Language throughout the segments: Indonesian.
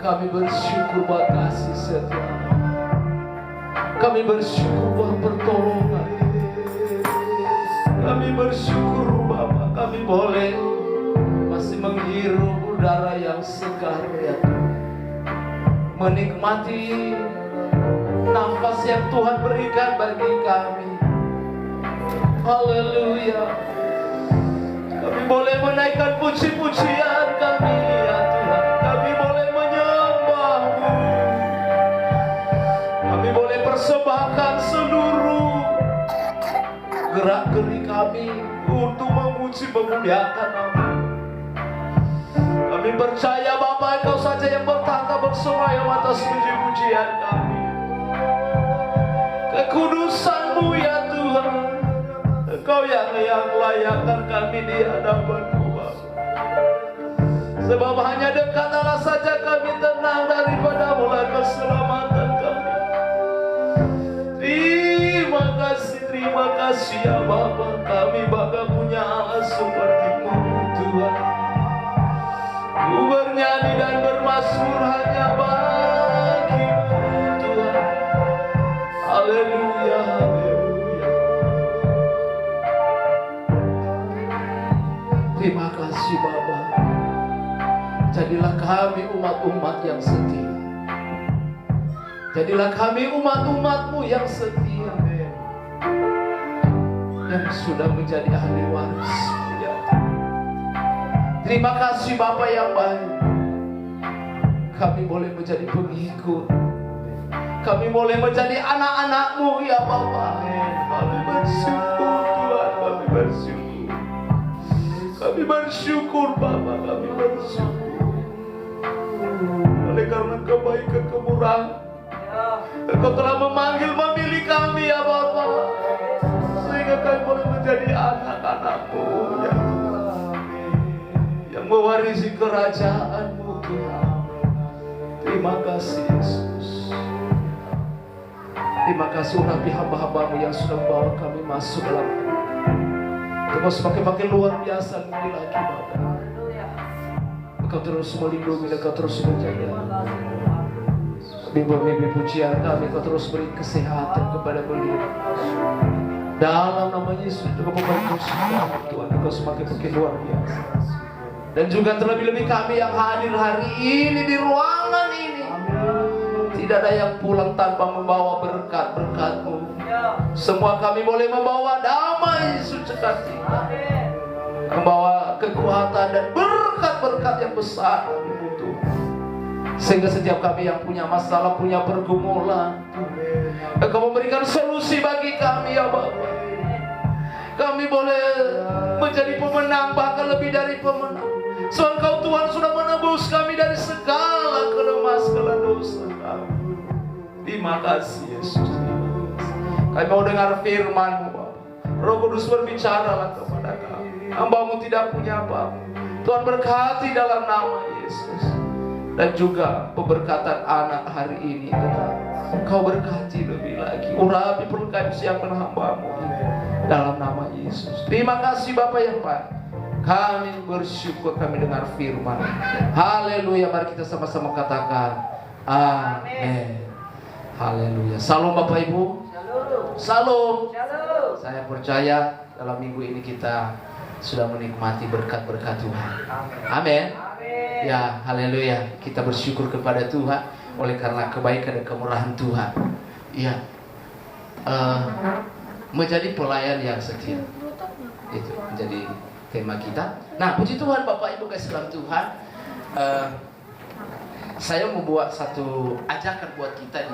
Kami bersyukur buat kasih setia. Kami bersyukur buat pertolongan. Kami bersyukur Bapa, kami boleh masih menghirup udara yang segar ya Tuhan. Menikmati nafas yang Tuhan berikan bagi kami. Haleluya. Kami boleh menaikkan puji-pujian kami ya Tuhan. Kami boleh menyembah-Mu. Kami boleh persembahkan seluruh gerak-gerik kami untuk memuji memuliakan Nama. Kami percaya Bapa, Engkau saja yang bertata bersemayam atas puji-pujian kami. Kekudusan-Mu ya Tuhan, Engkau yang layakkan kami di hadapan-Mu Bapa. Sebab hanya dekat Allah saja kami tenang daripada mulai keselamatan kami. Terima kasih ya Bapa. Kami bangga punya Allah seperti-Mu Tuhan. Ku bernyanyi dan bermazmur hanya bagi-Mu Tuhan. Haleluya, haleluya. Terima kasih Bapa. Jadilah kami umat-umat yang setia. Jadilah kami umat-umat-Mu yang setia, yang sudah menjadi ahli waris. Terima kasih Bapa yang baik. Kami boleh menjadi pengikut. Kami boleh menjadi anak-anak-Mu ya Bapa. Kami bersyukur Tuhan, kami bersyukur. Kami bersyukur Bapa, kami bersyukur. Oleh karena kebaikan kemurahan, Engkau telah memilih kami ya Bapa, sehingga kami boleh menjadi anak-anak-Mu yang mewarisi kerajaan-Mu Tuhan. Terima kasih Yesus. Terima kasih urapi hamba-hamba-Mu yang sudah membawa kami masuk dalam Engkau semakin luar biasa lagi Bapa. Engkau terus melindungi, Engkau terus menjaga. Mimpi pujian kami, Kau terus beri kesehatan kepada beliau. Dalam nama Yesus, Engkau memperkuat Tuhan, Engkau semakin luar biasa. Dan juga terlebih-lebih kami yang hadir hari ini di ruangan ini, tidak ada yang pulang tanpa membawa berkat-berkat-Mu. Semua kami boleh membawa damai sukacita, membawa kekuatan dan berkat-berkat yang besar kami butuh. Sehingga setiap kami yang punya masalah, punya pergumulan, Engkau memberikan solusi bagi kami ya Bapa. Kami boleh menjadi pemenang, bahkan lebih dari pemenang. Soal Engkau Tuhan sudah menebus kami dari segala kelemahan, segala dosa kami. Terima kasih Yesus. Kami mau dengar firman-Mu Bapa. Roh Kudus berbicaralah kepada kami. Hamba-Mu tidak punya apa-apa. Tuhan berkati dalam nama Yesus. Dan juga pemberkatan anak hari ini Tuhan, Kau berkati lebih lagi. Urapi perlu-kami siapkan hamba-Mu dalam nama Yesus. Terima kasih Bapa yang baik. Kami bersyukur kami dengar firman. Haleluya. Mari kita sama-sama katakan amin. Haleluya. Salam Bapak Ibu. Salam. Saya percaya dalam minggu ini kita sudah menikmati berkat-berkat Tuhan. Amin. Ya, haleluya. Kita bersyukur kepada Tuhan oleh karena kebaikan dan kemurahan Tuhan. Ya, menjadi pelayan yang setia. Itu menjadi tema kita. Nah, puji Tuhan Bapak Ibu kasih dalam Tuhan. Saya membuat satu ajakan buat kita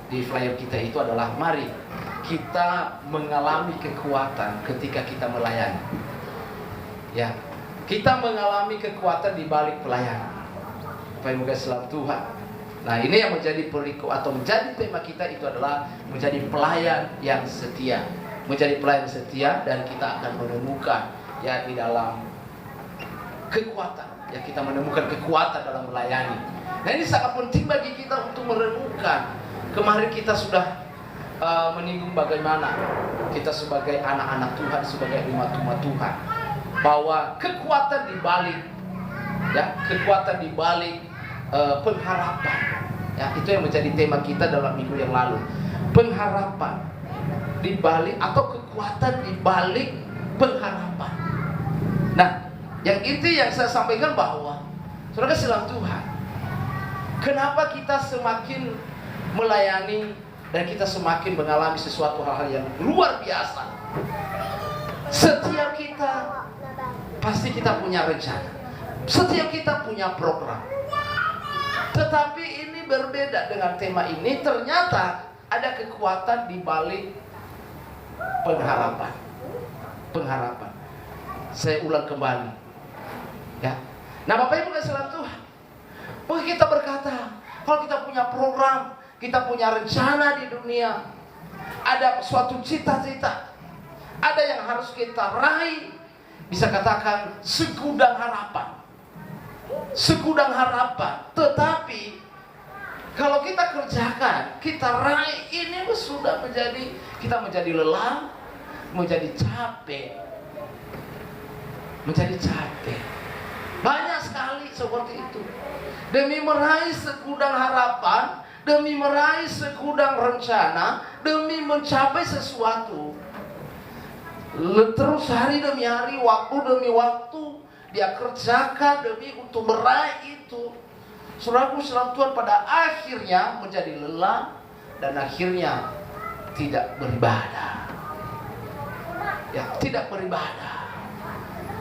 di flyer kita itu adalah mari kita mengalami kekuatan ketika kita melayani. Ya. Kita mengalami kekuatan di balik pelayanan. Bapak Ibu kasih dalam Tuhan. Nah, ini yang menjadi periku atau menjadi tema kita itu adalah menjadi pelayan yang setia. Menjadi pelayan setia dan kita akan menemukan ya di dalam kekuatan. Ya, kita menemukan kekuatan dalam melayani. Nah, ini sangat penting bagi kita untuk merenungkan. Kemarin kita sudah menyinggung bagaimana kita sebagai anak-anak Tuhan, sebagai umat-umat Tuhan, bahwa kekuatan di balik ya, kekuatan di balik pengharapan. Ya, itu yang menjadi tema kita dalam minggu yang lalu. Pengharapan di balik, atau kekuatan di balik pengharapan. Nah, yang itu yang saya sampaikan bahwa saudara kasih dalam Tuhan, kenapa kita semakin melayani dan kita semakin mengalami sesuatu hal-hal yang luar biasa? Setiap kita pasti kita punya rencana, setiap kita punya program. Tetapi ini berbeda dengan tema ini. Ternyata ada kekuatan di balik pengharapan. Pengharapan. Saya ulang kembali. Ya. Nah, Bapak Ibu kasih dalam Tuhan, bahwa kita berkata, kalau kita punya program, kita punya rencana di dunia, ada suatu cita-cita, ada yang harus kita raih, bisa katakan segudang harapan. Segudang harapan. Tetapi kalau kita kerjakan, kita raih, ini sudah menjadi, kita menjadi lelah, menjadi capek. Menjadi capek. Banyak sekali seperti itu. Demi meraih segudang harapan, demi meraih segudang rencana, demi mencapai sesuatu, terus hari demi hari, waktu demi waktu, dia kerjakan demi untuk meraih itu. Saudaraku dalam Tuhan, pada akhirnya menjadi lelah dan akhirnya tidak beribadah. Ya, tidak beribadah.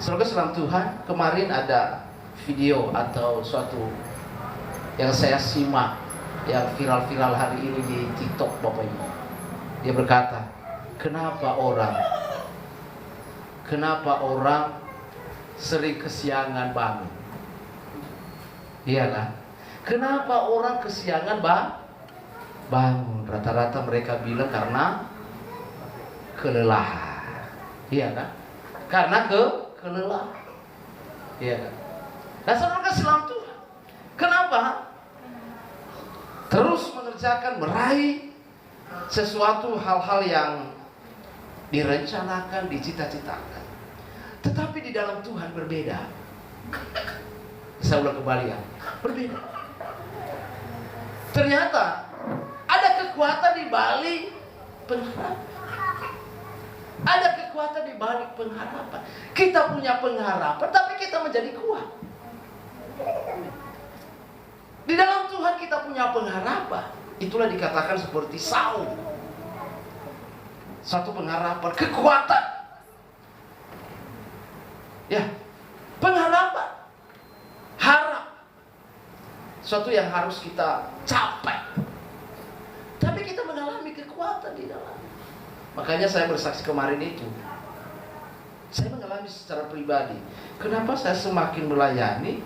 Saudaraku dalam Tuhan, kemarin ada video atau suatu yang saya simak, yang viral-viral hari ini di TikTok, Bapak Ibu. Dia berkata, kenapa orang sering kesiangan bangun? Iyalah. Kenapa orang kesiangan bangun? Rata-rata mereka bilang karena kelelahan. Iya kan? Karena kelelahan. Iya kan? Nah, saudara kasih dalam Tuhan, kenapa terus mengerjakan, meraih sesuatu hal-hal yang direncanakan, dicita-citakan, tetapi di dalam Tuhan berbeda. Saya ulang kembali ya, berbeda. Ternyata ada kekuatan di balik pengharapan. Ada kekuatan di balik pengharapan. Kita punya pengharapan, tapi kita menjadi kuat. Di dalam Tuhan kita punya pengharapan. Itulah dikatakan seperti Saul. Satu pengharapan, kekuatan. Ya, pengharapan. Harap. Suatu yang harus kita capai. Tapi kita mengalami kekuatan di dalam. Makanya saya bersaksi kemarin itu. Saya mengalami secara pribadi. Kenapa saya semakin melayani,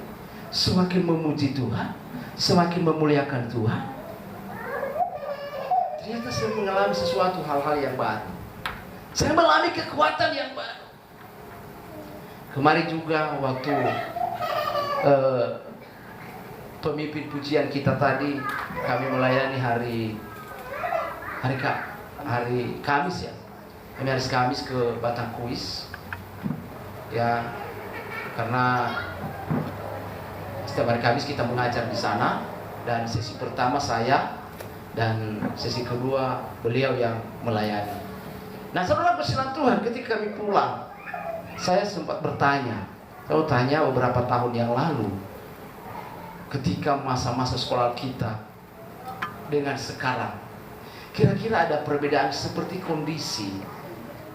semakin memuji Tuhan, semakin memuliakan Tuhan, ternyata saya mengalami sesuatu hal-hal yang baru. Saya mengalami kekuatan yang baru. Kemarin juga waktu pemimpin pujian kita tadi, kami melayani hari Kamis ya. Kami hari Kamis ke Batang Kuis. Ya, karena setiap hari Kamis kita mengajar di sana, dan sesi pertama saya dan sesi kedua beliau yang melayani. Nah, saudara bersilang Tuhan, ketika kami pulang, saya sempat bertanya. Saya tanya beberapa tahun yang lalu, ketika masa-masa sekolah kita dengan sekarang, kira-kira ada perbedaan seperti kondisi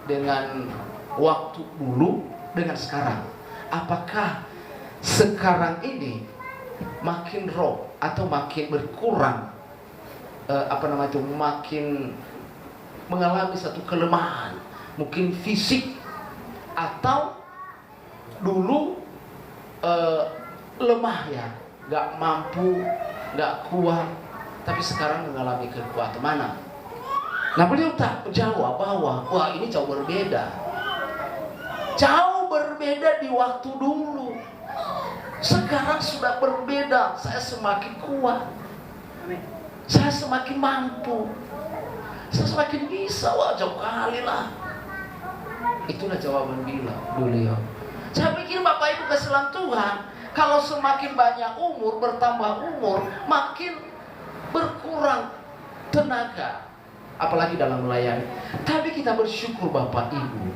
dengan waktu dulu dengan sekarang? Apakah sekarang ini makin roh atau makin berkurang, makin mengalami satu kelemahan, mungkin fisik, atau dulu lemah ya, gak mampu, gak kuat, tapi sekarang mengalami kekuatan? Mana? Nah, beliau tak menjawab bahwa wah, ini jauh berbeda. Jauh berbeda di waktu dulu. Sekarang sudah berbeda. Saya semakin kuat, saya semakin mampu, saya semakin bisa. Wah, jauh kali lah. Itulah jawaban beliau. Saya pikir Bapak Ibu kasih dalam Tuhan, Kalau semakin banyak umur, bertambah umur, makin berkurang tenaga, apalagi dalam melayani. Tapi kita bersyukur Bapak Ibu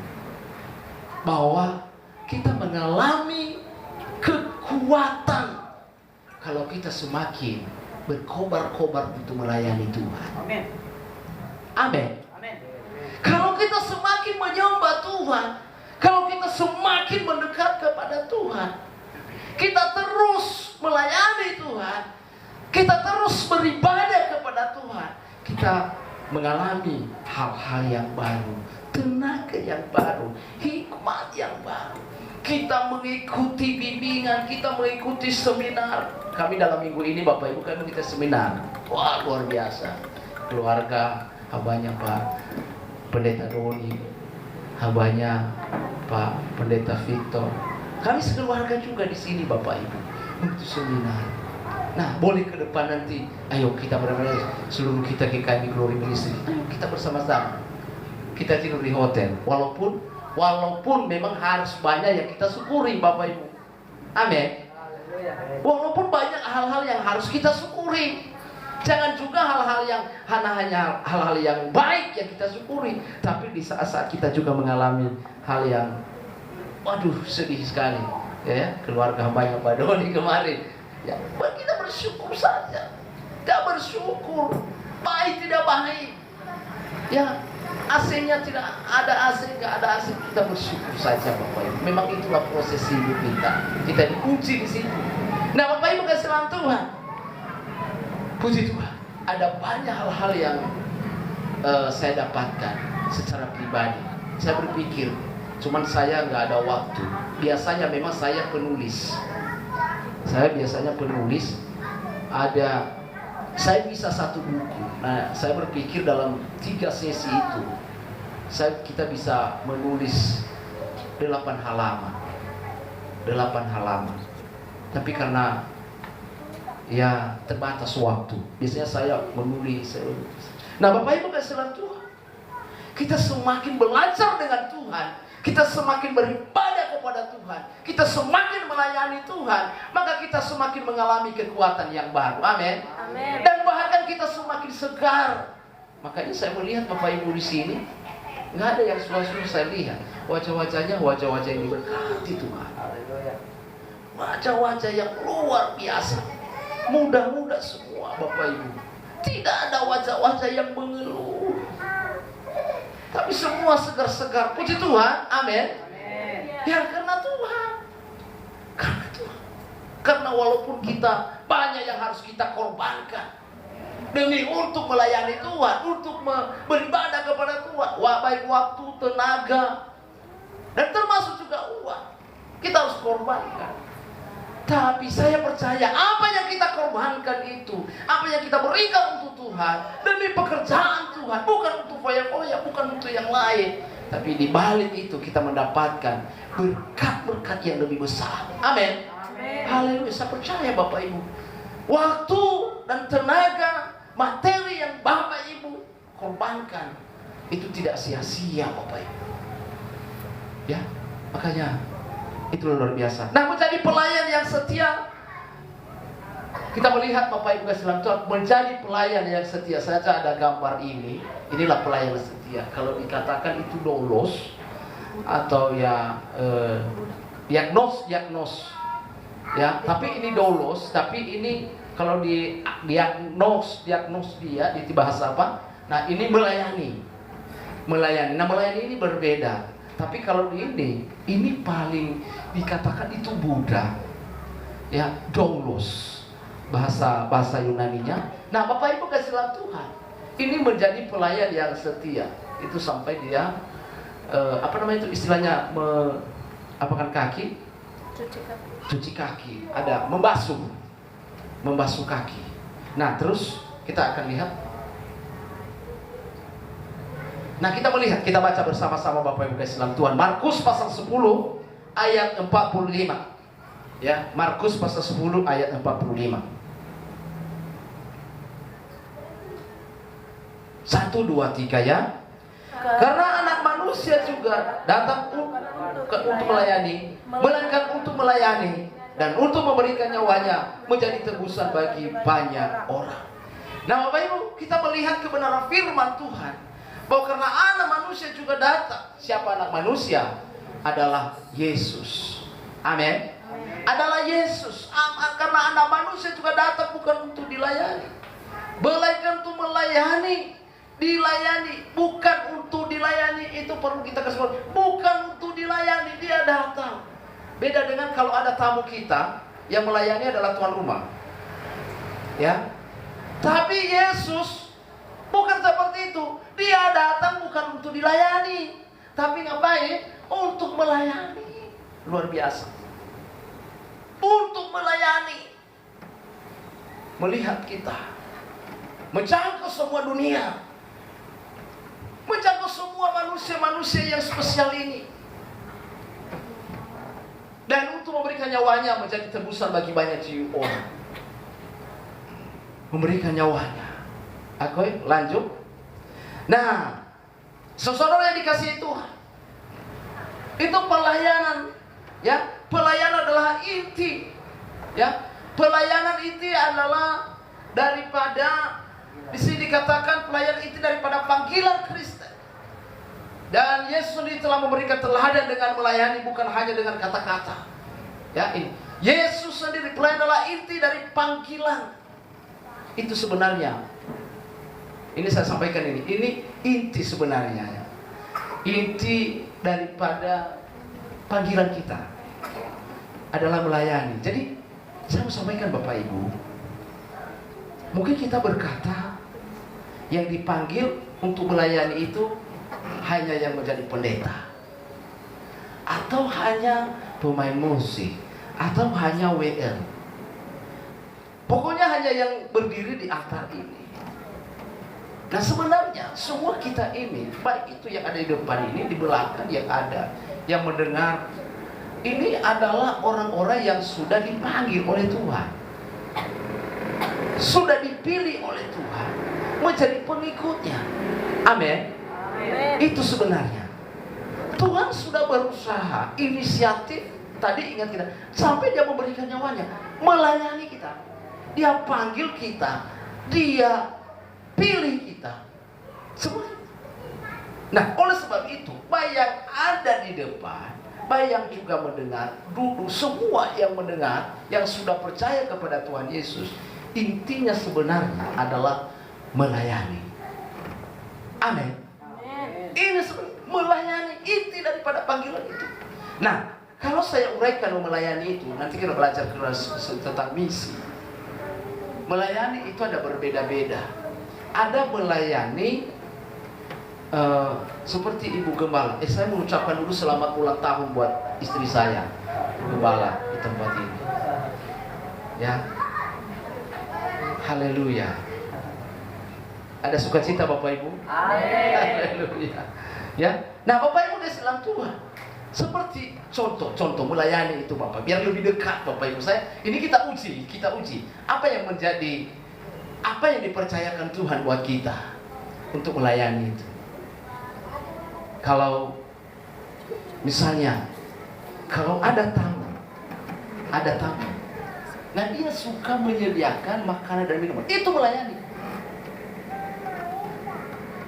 bahwa kita mengalami kekuatan kalau kita semakin berkobar-kobar untuk melayani Tuhan. Amin. Amin. Amin. Kalau kita semakin menyembah Tuhan, kalau kita semakin mendekat kepada Tuhan, kita terus melayani Tuhan, kita terus beribadah kepada Tuhan, kita mengalami hal-hal yang baru, tenaga yang baru, hikmat yang baru. Kita mengikuti bimbingan, kita mengikuti seminar. Kami dalam minggu ini Bapak Ibu kami mengikuti seminar. Wah, luar biasa. Keluarga, hambanya Pak Pendeta Doni, hambanya Pak Pendeta Victor. Kami sekeluarga juga di sini Bapak Ibu untuk seminar. Nah, boleh ke depan nanti. Ayo kita benar-benar seluruh kita GKMI Glory Ministry. Ayo kita bersama-sama. Kita tidur di hotel. Walaupun memang harus banyak yang kita syukuri Bapak Ibu. Amin. Walaupun banyak hal-hal yang harus kita syukuri. Jangan juga hal-hal yang hanya hal-hal yang baik yang kita syukuri, tapi di saat-saat kita juga mengalami hal yang waduh sedih sekali. Ya, keluarga hambanya Pak Doni kemarin. Ya, kita bersyukur saja. Kita bersyukur. Baik tidak baik. Ya, AC-nya tidak ada AC, nggak ada AC, kita bersyukur saja Bapak Ibu. Memang itulah proses hidup kita. Kita diuji di situ. Nah Bapak Ibu kasih salam Tuhan. Puji Tuhan. Ada banyak hal-hal yang saya dapatkan secara pribadi. Saya berpikir, cuman saya nggak ada waktu. Biasanya memang saya penulis. Saya biasanya penulis. Saya bisa satu buku. Nah, saya berpikir dalam 3 sesi itu, kita bisa menulis 8 halaman. 8 halaman. Tapi karena ya terbatas waktu, biasanya saya menulis. Nah, Bapak Ibu kasih salam Tuhan. Kita semakin belajar dengan Tuhan, kita semakin beribadah kepada Tuhan, kita semakin melayani Tuhan, maka kita semakin mengalami kekuatan yang baru. Amin. Amin. Dan bahkan kita semakin segar. Makanya saya melihat Bapak Ibu di sini, nggak ada yang sulit saya lihat. Wajah-wajahnya wajah-wajah yang diberkati Tuhan. Wajah-wajah yang luar biasa. Muda-muda semua Bapak Ibu. Tidak ada wajah-wajah yang mengeluh. Tapi semua segar-segar. Puji Tuhan. Amin. Ya karena Tuhan. Karena Tuhan. Karena walaupun kita banyak yang harus kita korbankan demi untuk melayani Tuhan, untuk beribadah kepada Tuhan, baik waktu, tenaga, dan termasuk juga uang, kita harus korbankan. Tapi saya percaya apa yang kita korbankan itu, apa yang kita berikan untuk Tuhan, demi pekerjaan Tuhan, bukan untuk foya-foya, bukan untuk yang lain, tapi di balik itu kita mendapatkan berkat-berkat yang lebih besar. Amin. Haleluya. Saya percaya Bapak Ibu, waktu dan tenaga, materi yang Bapak Ibu korbankan itu tidak sia-sia Bapak Ibu. Ya, makanya itu luar biasa. Nah, menjadi pelayan yang setia, kita melihat Bapak Ibu kasih salam Tuhan, menjadi pelayan yang setia. Saya ada gambar ini. Inilah pelayan yang setia. Kalau dikatakan itu dolos atau ya diagnos, ya. Tapi ini dolos. Tapi ini kalau di diagnos dia di bahasa apa? Nah, ini melayani. Nah, melayani ini berbeda. Tapi kalau ini paling dikatakan itu Buddha, ya, doulos, bahasa Yunaninya. Nah, Bapak Ibu kasih salam Tuhan, ini menjadi pelayan yang setia. Itu sampai dia itu istilahnya apakan kaki, cuci kaki, ada membasuh kaki. Nah, terus kita akan lihat. Nah, kita melihat, kita baca bersama-sama Bapak Ibu kasih salam Tuhan. Markus pasal 10 ayat 45. Ya, Markus pasal 10 ayat 45. 1, 2, 3 ya. Karena anak manusia juga datang untuk melayani, melainkan untuk melayani dan untuk memberikan nyawanya menjadi tebusan bagi banyak orang. Nah Bapak Ibu, kita melihat kebenaran firman Tuhan bahwa karena anak manusia juga datang. Siapa anak manusia? Adalah Yesus. Amin. Adalah Yesus. Karena anak manusia juga datang bukan untuk dilayani, melainkan untuk melayani. Dilayani, bukan untuk dilayani. Itu perlu kita kasih tahu. Bukan untuk dilayani, dia datang. Beda dengan kalau ada tamu kita, yang melayani adalah tuan rumah, ya. Tapi Yesus bukan seperti itu. Dia datang bukan untuk dilayani, tapi ngapain? Untuk melayani. Luar biasa. Untuk melayani. Melihat kita, menjangkau semua dunia, menjangkau semua manusia-manusia yang spesial ini, dan untuk memberikan nyawanya menjadi tebusan bagi banyak jiwa orang. Memberikan nyawanya. Oke, lanjut. Nah, saudara yang dikasihi Tuhan, itu pelayanan, ya. Pelayanan adalah inti, ya. Pelayanan inti adalah daripada, di sini dikatakan pelayanan inti daripada panggilan Kristen. Dan Yesus sendiri telah memberikan teladan dengan melayani, bukan hanya dengan kata-kata. Ya, ini Yesus sendiri, pelayanan adalah inti dari panggilan. Itu sebenarnya. Ini saya sampaikan ini inti sebenarnya. Inti daripada panggilan kita adalah melayani. Jadi saya mau sampaikan Bapak Ibu, mungkin kita berkata yang dipanggil untuk melayani itu hanya yang menjadi pendeta, atau hanya pemain musik, atau hanya WL. Pokoknya hanya yang berdiri di altar ini. Nah sebenarnya semua kita ini, baik itu yang ada di depan ini, di belakang yang ada, yang mendengar, ini adalah orang-orang yang sudah dipanggil oleh Tuhan, sudah dipilih oleh Tuhan menjadi pengikutnya. Amin. Itu sebenarnya Tuhan sudah berusaha, inisiatif. Tadi ingat kita, sampai dia memberikan nyawanya, melayani kita. Dia panggil kita, dia pilih kita, semuanya. Nah oleh sebab itu, baik yang ada di depan, baik yang juga mendengar, duduk, semua yang mendengar, yang sudah percaya kepada Tuhan Yesus, intinya sebenarnya adalah melayani. Amin. Ini melayani, inti daripada panggilan itu. Nah, kalau saya uraikan melayani itu, nanti kita belajar tentang misi. Melayani itu ada berbeda-beda. Ada melayani seperti ibu gembala. Saya mengucapkan dulu selamat ulang tahun buat istri saya, gembala di tempat ini. Ya, haleluya. Ada sukacita Bapak Ibu? Haleluya. Ya. Nah Bapak Ibu di dalam Tuhan, seperti contoh melayani itu Bapak, biar lebih dekat Bapak Ibu. Ini kita uji apa yang menjadi, apa yang dipercayakan Tuhan buat kita untuk melayani itu. Kalau misalnya kalau ada tamu, nah dia suka menyediakan makanan dan minuman, itu melayani.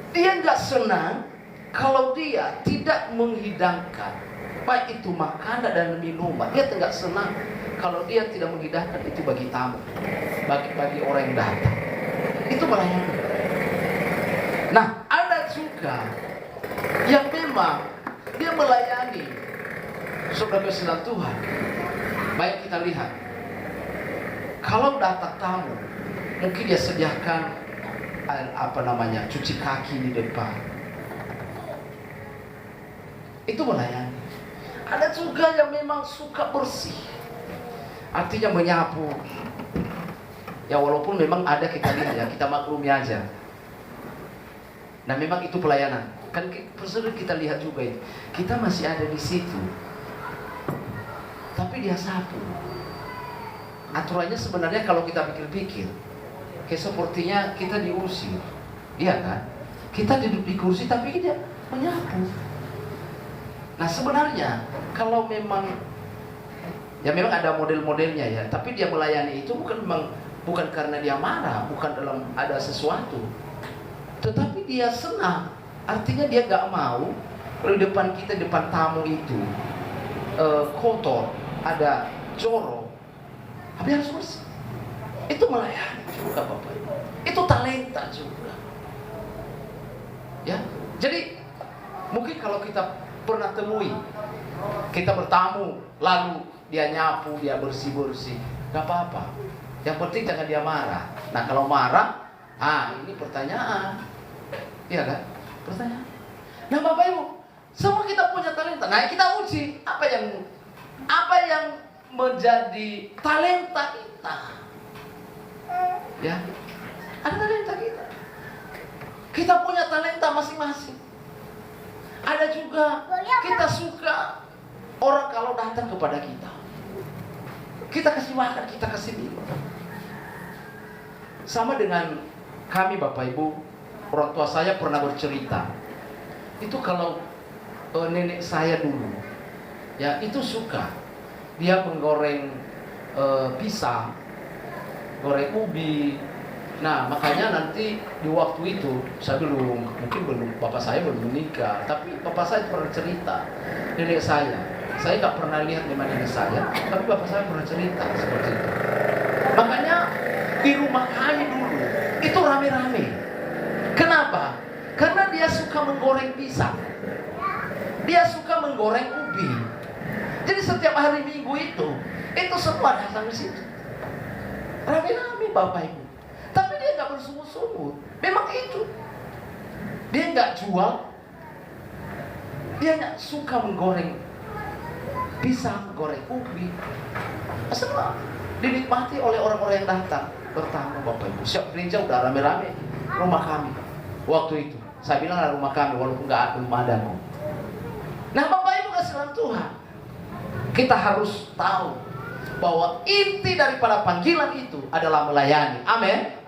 Dia nggak senang kalau dia tidak menghidangkan, baik itu makanan dan minuman. Dia tidak senang kalau dia tidak menghidangkan itu bagi tamu, bagi orang yang datang. Itu melayani. Nah, ada juga yang memang dia melayani saudara kesenangan Tuhan. Baik kita lihat, kalau datang tamu, mungkin dia sediakan cuci kaki di depan. Itu melayani. Ada juga yang memang suka bersih, artinya menyapu. Ya walaupun memang ada kita lihat ya, kita maklumi aja. Nah memang itu pelayanan. Kan sering kita lihat juga itu. Kita masih ada di situ, tapi dia sapu. Aturannya sebenarnya kalau kita pikir-pikir, kayak sepertinya kita diusir, iya kan? Kita duduk di kursi tapi dia menyapu. Nah sebenarnya kalau memang Ya memang ada model-modelnya ya, tapi dia melayani itu bukan karena dia marah, bukan dalam ada sesuatu, tetapi dia senang. Artinya dia nggak mau kalau di depan kita, depan tamu itu kotor, ada jorok, tapi harus bersih. Itu melayani juga Bapak Ibu. Itu talenta juga. Ya, jadi mungkin kalau kita pernah temui, kita bertamu, lalu dia nyapu, dia bersih-bersih, gak apa-apa. Yang penting jangan dia marah. Nah kalau marah, ini pertanyaan. Iya kan? Pertanyaan. Nah Bapak Ibu, semua kita punya talenta. Nah kita uji apa yang menjadi talenta kita. Ya, ada talenta kita. Kita punya talenta masing-masing. Ada juga kita suka orang kalau datang kepada kita, kita kasih makan, kita kasih minum. Sama dengan kami Bapak Ibu, orang tua saya pernah bercerita. Itu kalau nenek saya dulu, ya itu suka. Dia menggoreng pisang, goreng ubi. Nah makanya nanti di waktu itu, saya bapak saya belum menikah, tapi bapak saya pernah cerita, nenek saya nggak pernah lihat memang nenek saya, tapi bapak saya pernah cerita seperti itu. Makanya di rumah kami dulu itu rame-rame. Kenapa? Karena dia suka menggoreng pisang, dia suka menggoreng ubi. Jadi setiap hari Minggu itu semua datang di situ, rame-rame Bapak Ibu. Tapi dia nggak bersungut-sungut. Memang itu. Dia nggak jual. Dia nggak suka menggoreng pisang, goreng ubi. Semua dinikmati oleh orang-orang yang datang bertamu Bapak Ibu. Siap gereja udah rame-rame rumah kami. Waktu itu saya bilang rumah kami walaupun belum ada kok. Nah Bapak Ibu kasihan Tuhan, kita harus tahu bahwa inti daripada panggilan itu adalah melayani. Amin.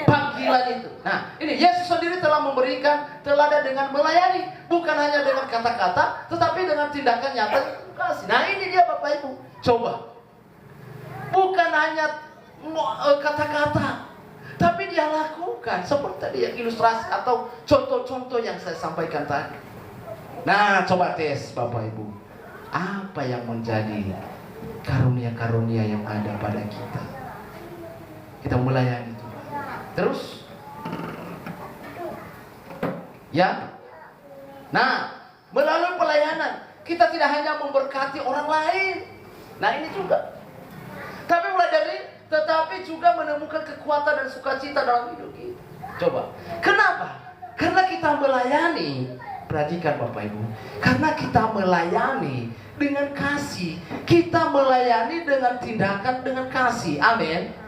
Panggilan itu. Nah, ini Yesus sendiri telah memberikan teladan dengan melayani, bukan hanya dengan kata-kata, tetapi dengan tindakan nyata kasih. Nah, ini dia Bapak Ibu. Coba. Bukan hanya kata-kata, tapi dia lakukan seperti tadi yang ilustrasi atau contoh-contoh yang saya sampaikan tadi. Nah, coba tes Bapak Ibu. Apa yang menjadi karunia-karunia yang ada pada kita? Kita melayani. Terus, ya. Nah, melalui pelayanan kita tidak hanya memberkati orang lain. Nah ini juga. Tapi tetapi juga menemukan kekuatan dan sukacita dalam hidup kita. Coba. Kenapa? Karena kita melayani. Perhatikan Bapak Ibu. Karena kita melayani dengan kasih. Kita melayani dengan tindakan dengan kasih. Amin.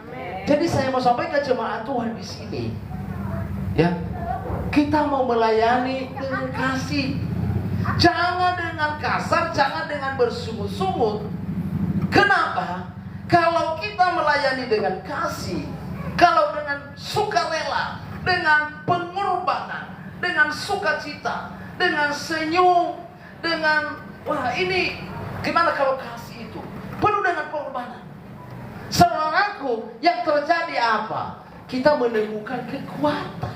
Jadi saya mau sampaikan jemaat Tuhan di sini, ya, kita mau melayani dengan kasih, jangan dengan kasar, jangan dengan bersungut-sungut. Kenapa? Kalau kita melayani dengan kasih, kalau dengan sukarela, dengan pengorbanan, dengan sukacita, dengan senyum, dengan ini gimana kalau kasih itu penuh dengan pengorbanan. Saudaraku, yang terjadi apa? Kita menemukan kekuatan.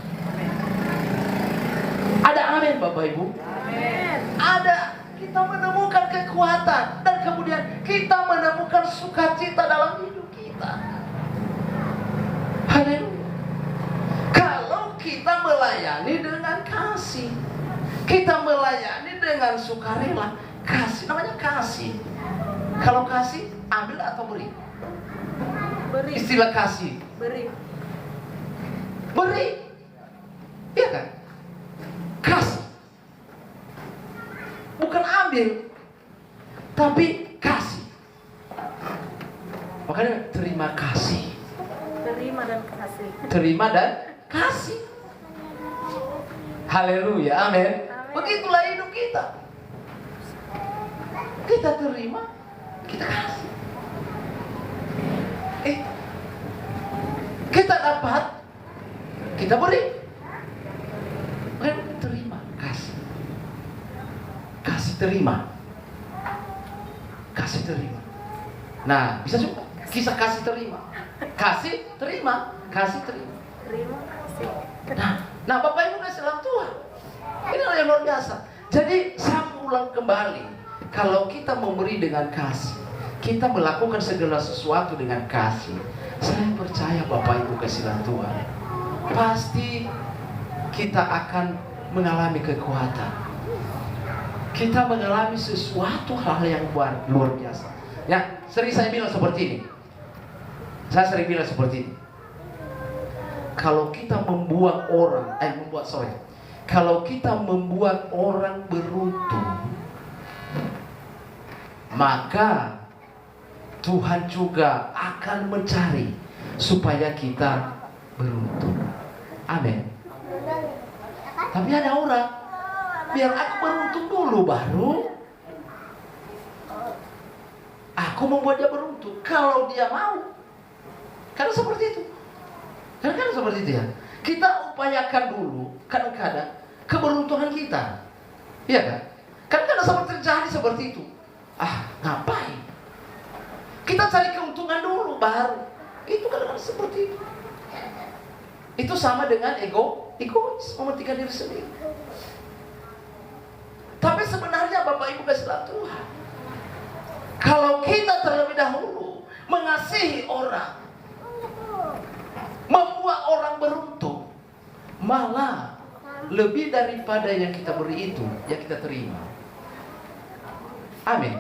Ada amin Bapak Ibu? Amin. Ada, kita menemukan kekuatan. Dan kemudian kita menemukan sukacita dalam hidup kita. Haleluya. Kalau kita melayani dengan kasih, kita melayani dengan sukarela, kasih, namanya kasih. Kalau kasih, ambil atau beri? Beri. Istilah kasih. Beri. Iya kan? Kasih. Bukan ambil, tapi kasih. Makanya terima kasih. Terima dan kasih. Terima dan kasih. Haleluya, amin. Begitulah hidup kita. Kita terima, kita kasih. Kita dapat, kita beri. Terima, kasih. Kasih terima. Kasih terima. Nah, bisa juga kisah kasih terima. Kasih terima, kasih terima. Terima kasih. Nah, Bapak Ibu kasih orang tua. Ini yang luar biasa. Jadi saya ulang kembali, kalau kita memberi dengan kasih, kita melakukan segala sesuatu dengan kasih, saya percaya Bapak Ibu kasih orang tua, pasti kita akan mengalami kekuatan. Kita mengalami sesuatu hal yang luar biasa. Ya, sering saya bilang seperti ini. Kalau kita kalau kita membuat orang beruntung, maka Tuhan juga akan mencari supaya kita beruntung. Amin. Tapi ada orang, biar aku beruntung dulu baru aku membuat dia beruntung. Kalau dia mau, karena seperti itu. Kadang-kadang seperti itu ya. Kita upayakan dulu kadang-kadang keberuntungan kita. Iya kan? Kadang-kadang sampai terjadi seperti itu. Ngapain? Kita cari keuntungan dulu baru. Itu kadang-kadang seperti itu. Itu sama dengan egois, mementingkan diri sendiri. Tapi sebenarnya Bapak Ibu kasih Tuhan, kalau kita terlebih dahulu mengasihi orang, membuat orang beruntung, malah lebih daripada yang kita beri itu, yang kita terima. Amin.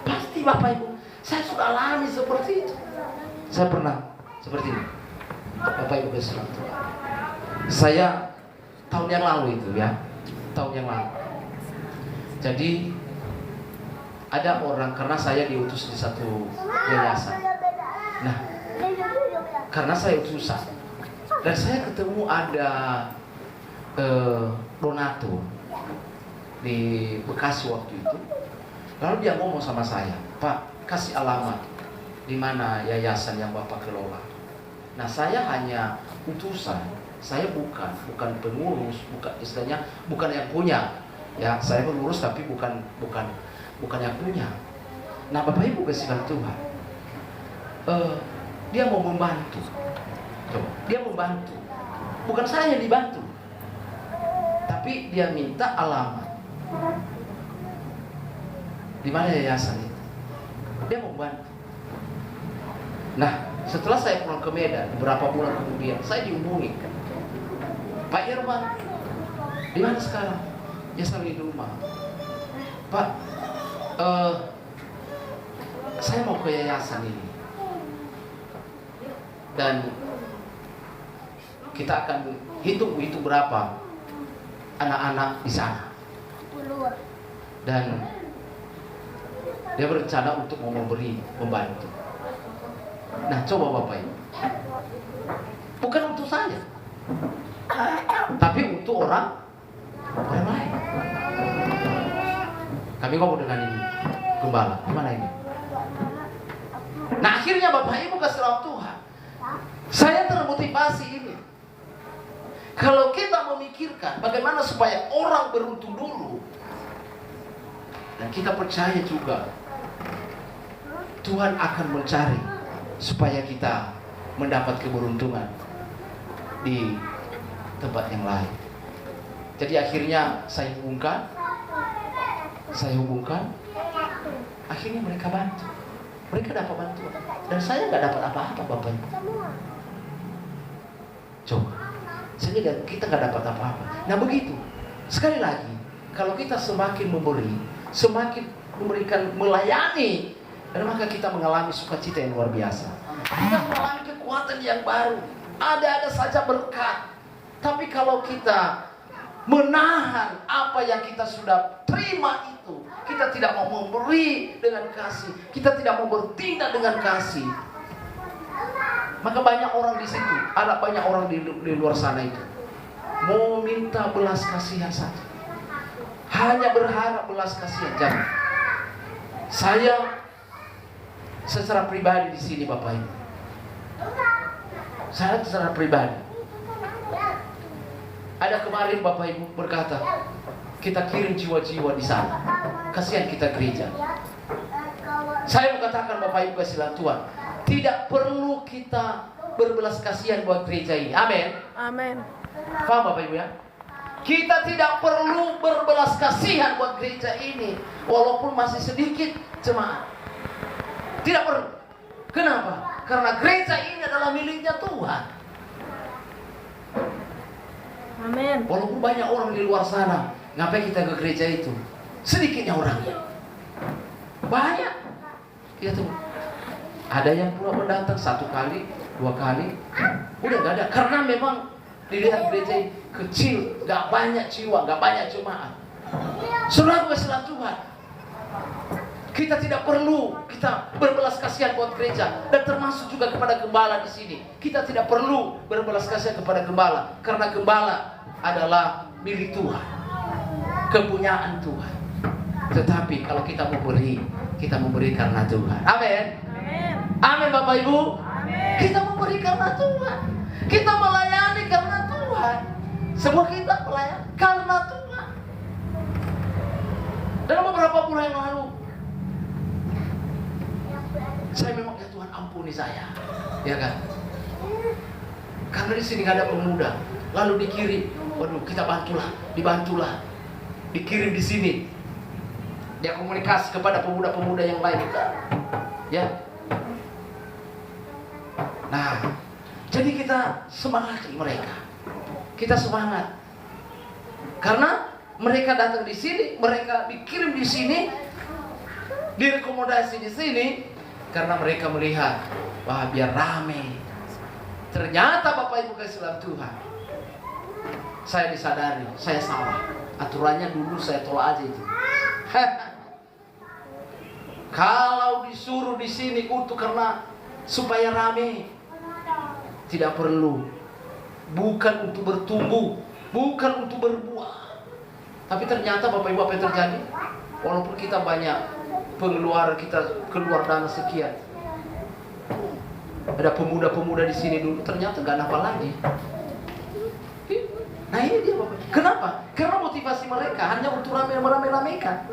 Pasti Bapak Ibu, saya sudah alami seperti itu. Saya pernah seperti ini. Bapak Ibu kasih Tuhan, saya tahun yang lalu itu ya, tahun yang lalu. Jadi ada orang, karena saya diutus di satu yayasan. Nah, karena saya utusan dan saya ketemu ada donatur di Bekasi waktu itu. Lalu dia ngomong sama saya, Pak, kasih alamat di mana yayasan yang Bapak kelola. Nah, saya hanya utusan, saya bukan pengurus, bukan yang punya. Ya, saya pengurus tapi bukan yang punya. Nah, Bapak Ibu kasih Tuhan, dia mau membantu. Dia membantu. Bukan saya yang dibantu. Tapi dia minta alamat. Di mana yayasan itu? Dia mau membantu. Nah, setelah saya pulang ke Medan, beberapa bulan kemudian, saya dihubungi. Pak Irwan, di mana sekarang? Ya, saya di rumah. Pak, saya mau ke yayasan ini. Dan kita akan hitung berapa anak-anak di sana. Dan dia berencana untuk mau membantu. Nah, coba Bapak Ibu, bukan untuk saya, tapi untuk orang lain. Kami ngomong dengan ini gembala, gimana ini? Nah, akhirnya Bapak Ibu kasih orang Tuhan, saya termotivasi ini. Kalau kita memikirkan bagaimana supaya orang beruntung dulu, dan kita percaya juga Tuhan akan mencari supaya kita mendapat keberuntungan di tempat yang lain. Jadi akhirnya saya hubungkan, akhirnya mereka bantu. Mereka dapat bantuan, dan saya nggak dapat apa-apa, Bapak Ibu. Coba, kita nggak dapat apa-apa. Nah, begitu. Sekali lagi, kalau kita semakin memberi, semakin memberikan, melayani, dan maka kita mengalami sukacita yang luar biasa. Kita mengalami kekuatan yang baru. Ada saja berkat. Tapi kalau kita menahan apa yang kita sudah terima itu, kita tidak mau memberi dengan kasih, kita tidak mau bertindak dengan kasih, maka banyak orang di situ, ada banyak orang di luar sana itu mau minta belas kasihan saja, hanya berharap belas kasihan. Jangan. Saya secara pribadi di sini, Bapak Ibu, saya secara pribadi, ada kemarin Bapak Ibu berkata, kita kirim jiwa-jiwa di sana, kasihan kita gereja. Saya mau katakan Bapak Ibu kasihan Tuhan, tidak perlu kita berbelas kasihan buat gereja ini. Amin. Amin. Paham Bapak Ibu ya? Kita tidak perlu berbelas kasihan buat gereja ini, walaupun masih sedikit jemaat. Tidak perlu. Kenapa? Karena gereja ini adalah miliknya Tuhan. Amin. Walaupun banyak orang di luar sana, ngapain kita ke gereja itu? Sedikitnya orang. Banyak. Kita tunggu. Ada yang pula mendatang 1 kali, 2 kali, udah gak ada. Karena memang dilihat gereja ini kecil, gak banyak jiwa, gak banyak jemaat. Saudara kasihan Tuhan, kita tidak perlu kita berbelas kasihan buat gereja, dan termasuk juga kepada gembala di sini. Kita tidak perlu berbelas kasihan kepada gembala, karena gembala adalah milik Tuhan, kepunyaan Tuhan. Tetapi kalau kita memberi, kita memberi karena Tuhan. Amin. Amin. Amin Bapak Ibu. Amin. Kita memberi karena Tuhan. Kita melayani karena Tuhan. Semua kita melayani karena Tuhan. Dalam beberapa bulan yang lalu, saya memang, ya Tuhan ampuni saya, ya kan? Karena di sini gak ada pemuda. Lalu dikirim, waduh kita dibantulah, dikirim di sini. Dia komunikasi kepada pemuda-pemuda yang lain, ya. Nah, jadi kita semangati mereka. Kita semangat. Karena mereka datang di sini, mereka dikirim di sini, direkomendasi di sini, karena mereka melihat, wah biar rame. Ternyata Bapak Ibu kasihan Tuhan, saya disadari, saya salah. Aturannya dulu saya tolak aja itu. Kalau disuruh di sini untuk karena supaya rame, tidak perlu. Bukan untuk bertumbuh, bukan untuk berbuah. Tapi ternyata Bapak Ibu apa yang terjadi? Walaupun kita banyak pengeluaran, kita keluar dana sekian, ada pemuda-pemuda di sini dulu, ternyata gak nafal lagi. Nah ini dia Bapak. Kenapa? Karena motivasi mereka hanya untuk rame-ramekan.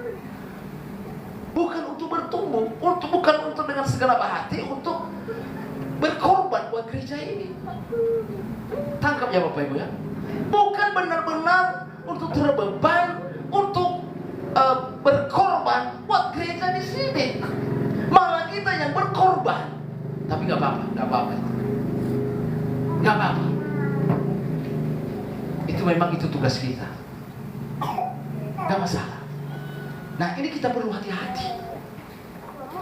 Bukan untuk bertumbuh, bukan untuk dengan segenap hati, untuk berkorban buat gereja ini. Tangkap ya Bapak Ibu ya. Bukan benar-benar untuk terbeban, untuk berkorban buat gereja di sini. Malah kita yang berkorban. Tapi nggak apa-apa. Itu memang itu tugas kita. Nggak masalah. Nah ini kita perlu hati-hati.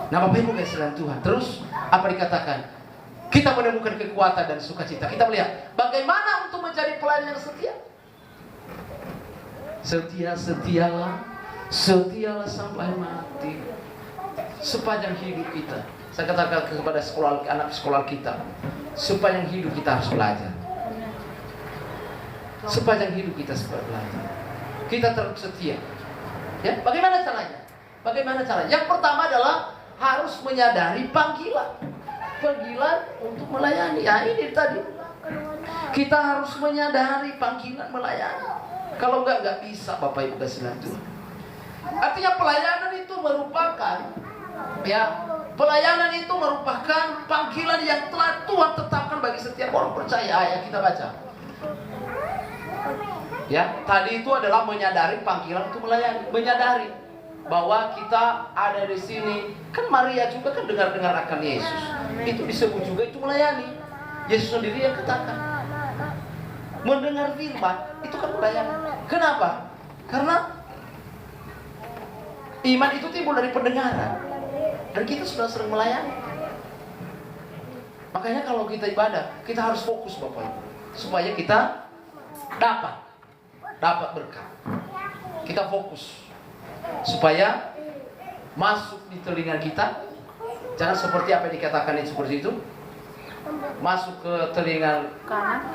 Nah Bapak Ibu kasihan Tuhan, terus apa dikatakan? Kita menemukan kekuatan dan sukacita. Kita melihat bagaimana untuk menjadi pelayan yang setia. Setialah sampai mati. Sepanjang hidup kita. Saya katakan kepada anak sekolah kita, sepanjang hidup kita harus belajar. Sepanjang hidup kita harus belajar. Kita terus setia. Ya, bagaimana caranya? Yang pertama adalah harus menyadari panggilan untuk melayani. Ya ini tadi. Kita harus menyadari panggilan melayani. Kalau enggak bisa Bapak Ibu kasihan Tuhan. Artinya pelayanan itu merupakan panggilan yang telah Tuhan tetapkan bagi setiap orang percaya. Ayat kita baca. Ya, tadi itu adalah menyadari panggilan untuk melayani, menyadari bahwa kita ada di sini. Kan Maria juga kan dengar akan Yesus. Itu disebut juga itu melayani. Yesus sendiri yang katakan. Mendengar firman itu kan melayani. Kenapa? Karena iman itu timbul dari pendengaran. Dan kita sudah sering melayani. Makanya kalau kita ibadah, kita harus fokus Bapak Ibu, supaya kita dapat berkah. Kita fokus supaya masuk di telinga kita. Jangan seperti apa yang dikatakan itu seperti itu. Masuk ke telinga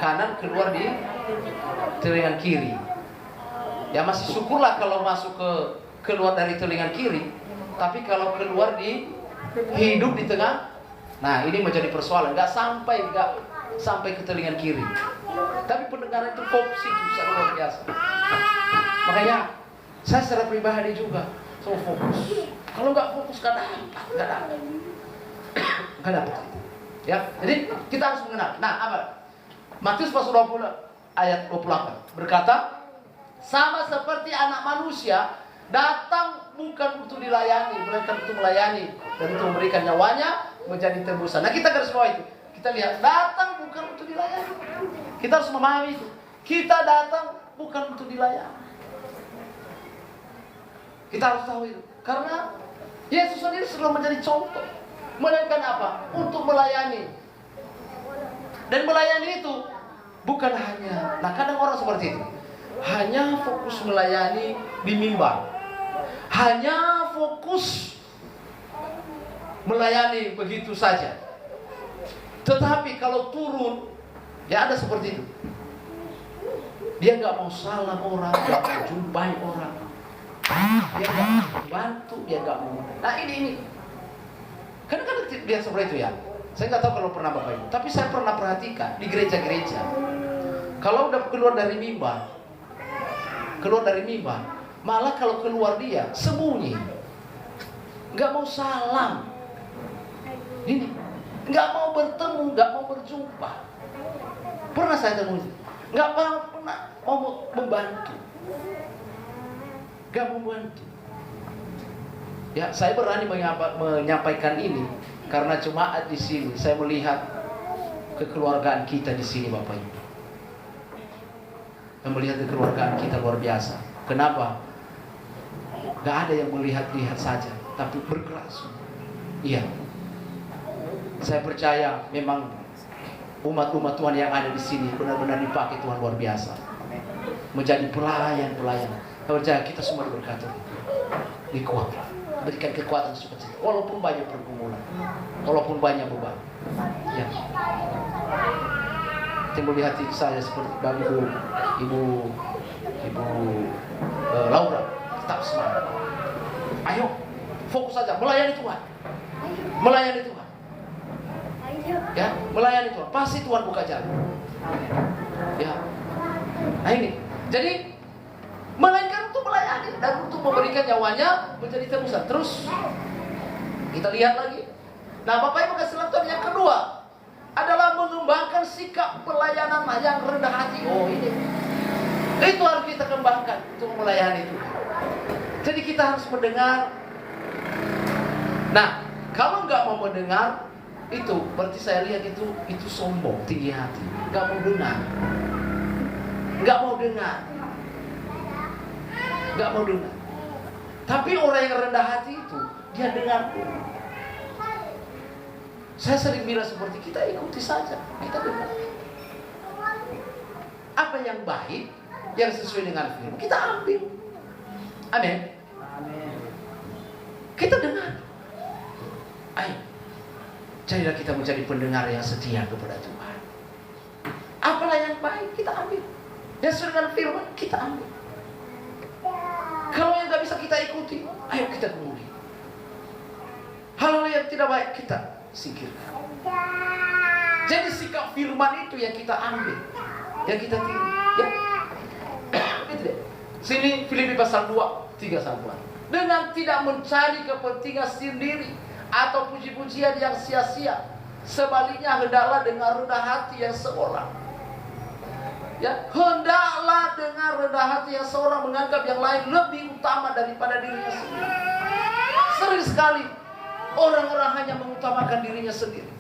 kanan, keluar di telinga kiri. Ya masih syukurlah kalau masuk keluar dari telinga kiri. Tapi kalau keluar hidup di tengah, nah ini menjadi persoalan. Gak sampai ke telinga kiri. Tapi pendengaran itu fokus itu sangat luar biasa. Makanya saya secara pribadi juga fokus. Kalau nggak fokus nggak dapat. Ya, jadi kita harus mengenal. Nah, apa? Matius pasal 20 ayat 28 berkata, sama seperti anak manusia datang bukan untuk dilayani, melainkan untuk melayani dan untuk memberikan nyawanya menjadi tebusan. Nah, kita garis bawah itu. Kita lihat, datang bukan untuk dilayani. Kita harus memahami itu. Kita datang bukan untuk dilayani. Kita harus tahu itu. Karena Yesus sendiri selalu menjadi contoh. Melainkan apa? Untuk melayani. Dan melayani itu bukan hanya, nah kadang orang seperti itu, hanya fokus melayani di mimbar, hanya fokus melayani begitu saja. Tetapi kalau turun, ya ada seperti itu. Dia nggak mau salam orang, nggak mau jumpai orang, dia nggak mau bantu, dia nggak mau. Nah ini kadang-kadang dia seperti itu ya. Saya nggak tahu kalau pernah Bapak Ibu, tapi saya pernah perhatikan di gereja-gereja, kalau udah keluar dari mimbar, malah kalau keluar dia sembunyi, nggak mau salam, ini nggak mau bertemu, nggak mau berjumpa. Pernah saya temui, nggak pernah mau membantu, nggak mau membantu. Ya, saya berani menyampaikan ini karena jemaat di sini, saya melihat kekeluargaan kita di sini, Bapak Ibu. Saya melihat kekeluargaan kita luar biasa. Kenapa? Gak ada yang melihat-lihat saja, tapi bergerak. Iya. Saya percaya memang umat-umat Tuhan yang ada di sini benar-benar dipakai Tuhan luar biasa. Menjadi pelayan-pelayan. Saya percaya kita semua diberkati. Dikuatkan. Berikan kekuatan seperti itu. Walaupun banyak pergumulan, walaupun banyak beban. Ya. Timbul di hati saya seperti Ibu Laura, tetap semangat. Ayo, fokus saja melayani Tuhan. Melayani Tuhan. Ya, melayani Tuhan. Pasti Tuhan buka jalan. Ya. Nah ini. Jadi melainkan untuk melayani dan untuk memberikan nyawanya menjadi tebusan. Terus kita lihat lagi. Nah, Bapak Ibu kasih Tuhan yang kedua adalah mengembangkan sikap pelayanan yang rendah hati. Oh ini, itu harus kita kembangkan untuk melayani itu. Jadi kita harus mendengar. Nah, kalau nggak mau mendengar itu, berarti saya lihat itu sombong, tinggi hati, nggak mau dengar, nggak mau dengar. Gak mau dengar. Tapi orang yang rendah hati itu dia dengar. Saya sering bilang seperti kita ikuti saja, kita dengar. Apa yang baik, yang sesuai dengan firman, kita ambil. Amin. Kita dengar. Ayo, jadilah kita menjadi pendengar yang setia kepada Tuhan. Apalah yang baik, kita ambil. Yang sesuai dengan firman, kita ambil. Kalau yang gak bisa kita ikuti, ayo kita kemudi. Hal-hal yang tidak baik kita singkirkan. Jadi sikap firman itu yang kita ambil, yang kita tiru. Ya, itu deh. Sini Filipi pasal 2, 3-4. Dengan tidak mencari kepentingan sendiri atau puji-pujian yang sia-sia, sebaliknya hendaklah dengan rendah hati yang seorang. Ya, hendaklah dengan rendah hati yang seorang menganggap yang lain lebih utama daripada dirinya sendiri. Sering sekali orang-orang hanya mengutamakan dirinya sendiri.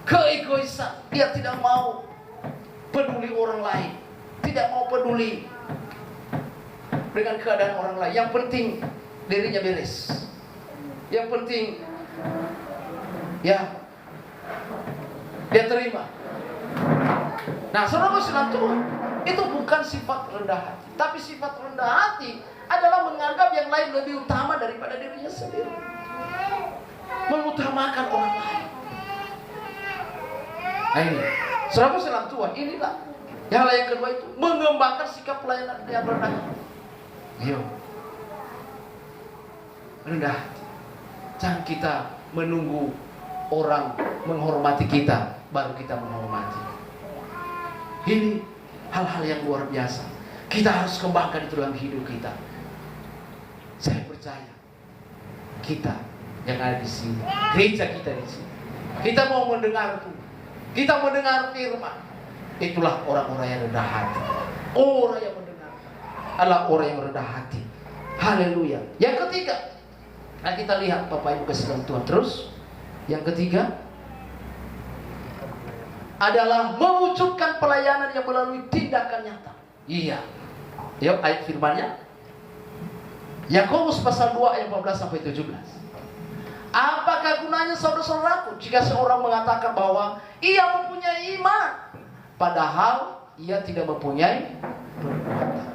Keegoisan, dia tidak mau peduli orang lain, tidak mau peduli dengan keadaan orang lain. Yang penting dirinya beres. Yang penting ya dia terima. Nah, saudara sekalian, Tuhan, itu bukan sifat rendah hati. Tapi sifat rendah hati adalah menganggap yang lain lebih utama daripada dirinya sendiri. Mengutamakan orang lain. Nah ini, saudara sekalian, Tuhan, inilah yang lain kedua itu mengembangkan sikap pelayanan yang rendah hati. Ayo, rendah hati. Jangan kita menunggu orang menghormati kita baru kita menghormati. Ini hal-hal yang luar biasa. Kita harus kembangkan itu dalam hidup kita. Saya percaya kita yang ada di sini, gereja kita di sini. Kita mau mendengar Tuhan, kita mendengar firman. Itulah orang-orang yang rendah hati. Orang yang mendengar adalah orang yang rendah hati. Haleluya. Yang ketiga, nah kita lihat Bapak Ibu kasih Tuhan terus. Yang ketiga adalah mewujudkan pelayanan yang melalui tindakan nyata. Iya. Yuk ayat firmannya. Yakobus pasal 2 ayat 14 sampai 17. Apakah gunanya saudara-saudaraku jika seorang mengatakan bahwa ia mempunyai iman, padahal ia tidak mempunyai perbuatan?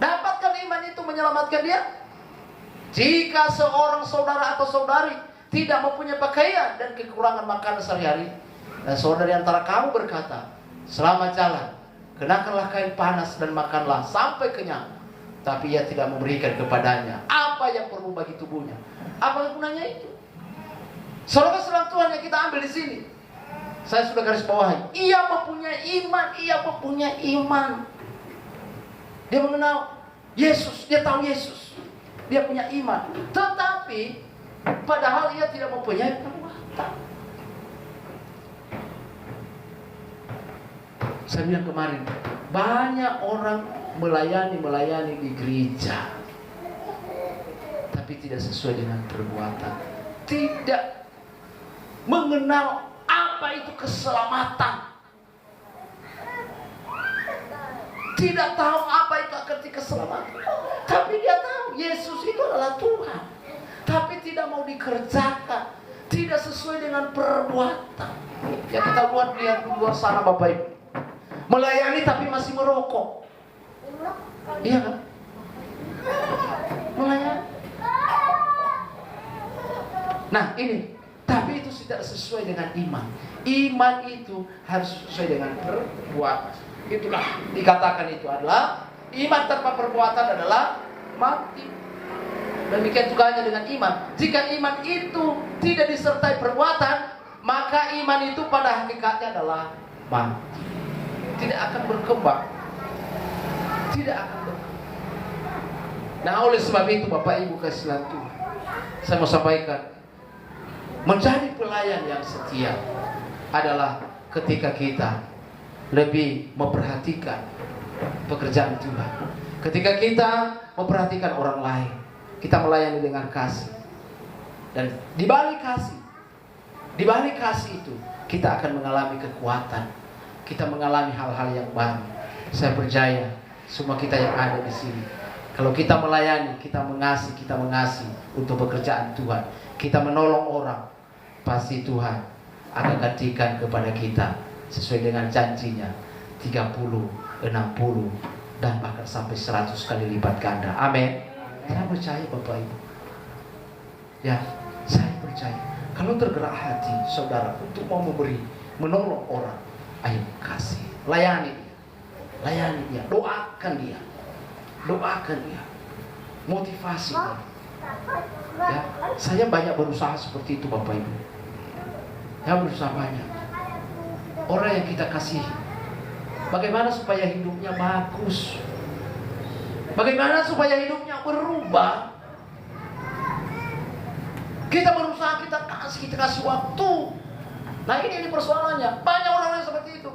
Dapatkah iman itu menyelamatkan dia? Jika seorang saudara atau saudari tidak mempunyai pakaian dan kekurangan makanan sehari-hari, dan saudari antara kamu berkata, selamat jalan, kenakanlah kain panas dan makanlah sampai kenyang, tapi ia tidak memberikan kepadanya apa yang perlu bagi tubuhnya, apa gunanya itu? Saudara saudara Tuhan yang kita ambil di sini, saya sudah garis bawahi, ia mempunyai iman, ia mempunyai iman. Dia mengenal Yesus, dia tahu Yesus, dia punya iman, tetapi padahal ia tidak mempunyai perbuatan. Saya bilang kemarin, banyak orang melayani di gereja, tapi tidak sesuai dengan perbuatan. Tidak mengenal apa itu keselamatan. Tidak tahu apa itu arti keselamatan. Tapi dia tahu Yesus itu adalah Tuhan. Tapi tidak mau dikerjakan. Tidak sesuai dengan perbuatan. Ya kita lihat di luar sana Bapak Ibu. Melayani tapi masih merokok. Iya kan? Melayani. Nah ini, tapi itu tidak sesuai dengan iman. Iman itu harus sesuai dengan perbuatan. Itulah dikatakan itu adalah iman tanpa perbuatan adalah mati. Demikian juga hanya dengan iman. Jika iman itu tidak disertai perbuatan, maka iman itu pada hakikatnya adalah mati. Tidak akan berkembang. Tidak akan berkembang. Nah oleh sebab itu Bapak Ibu kasihan Tuhan, saya mau sampaikan, menjadi pelayan yang setia adalah ketika kita lebih memperhatikan pekerjaan Tuhan. Ketika kita memperhatikan orang lain, kita melayani dengan kasih. Dan di balik kasih itu kita akan mengalami kekuatan. Kita mengalami hal-hal yang baru. Saya percaya semua kita yang ada di sini, kalau kita melayani, kita mengasihi untuk pekerjaan Tuhan, kita menolong orang, pasti Tuhan akan gantikan kepada kita sesuai dengan janjinya 30, 60 dan bahkan sampai 100 kali lipat ganda. Amin. Saya percaya Bapak Ibu. Ya, saya percaya. Kalau tergerak hati saudara untuk mau memberi, menolong orang, ayo kasih, layani dia, doakan dia, motivasi dia. Ya, saya banyak berusaha seperti itu Bapak Ibu. Ya, berusaha banyak. Orang yang kita kasih, bagaimana supaya hidupnya bagus, bagaimana supaya hidupnya berubah. Kita berusaha, kita kasih waktu. Nah ini persoalannya. Banyak orang yang seperti itu.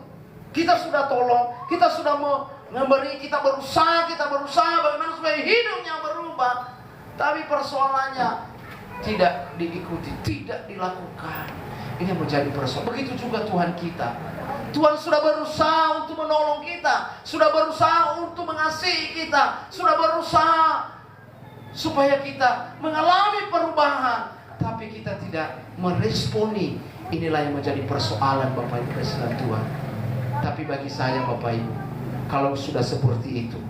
Kita sudah tolong, kita sudah memberi, kita berusaha bagaimana supaya hidupnya berubah. Tapi persoalannya tidak diikuti, tidak dilakukan. Ini menjadi persoalan. Begitu juga Tuhan kita. Tuhan sudah berusaha untuk menolong kita, sudah berusaha untuk mengasihi kita, sudah berusaha supaya kita mengalami perubahan, tapi kita tidak meresponi. Inilah yang menjadi persoalan Bapak Ibu kasihan Tuhan. Tapi bagi saya Bapak Ibu, kalau sudah seperti itu,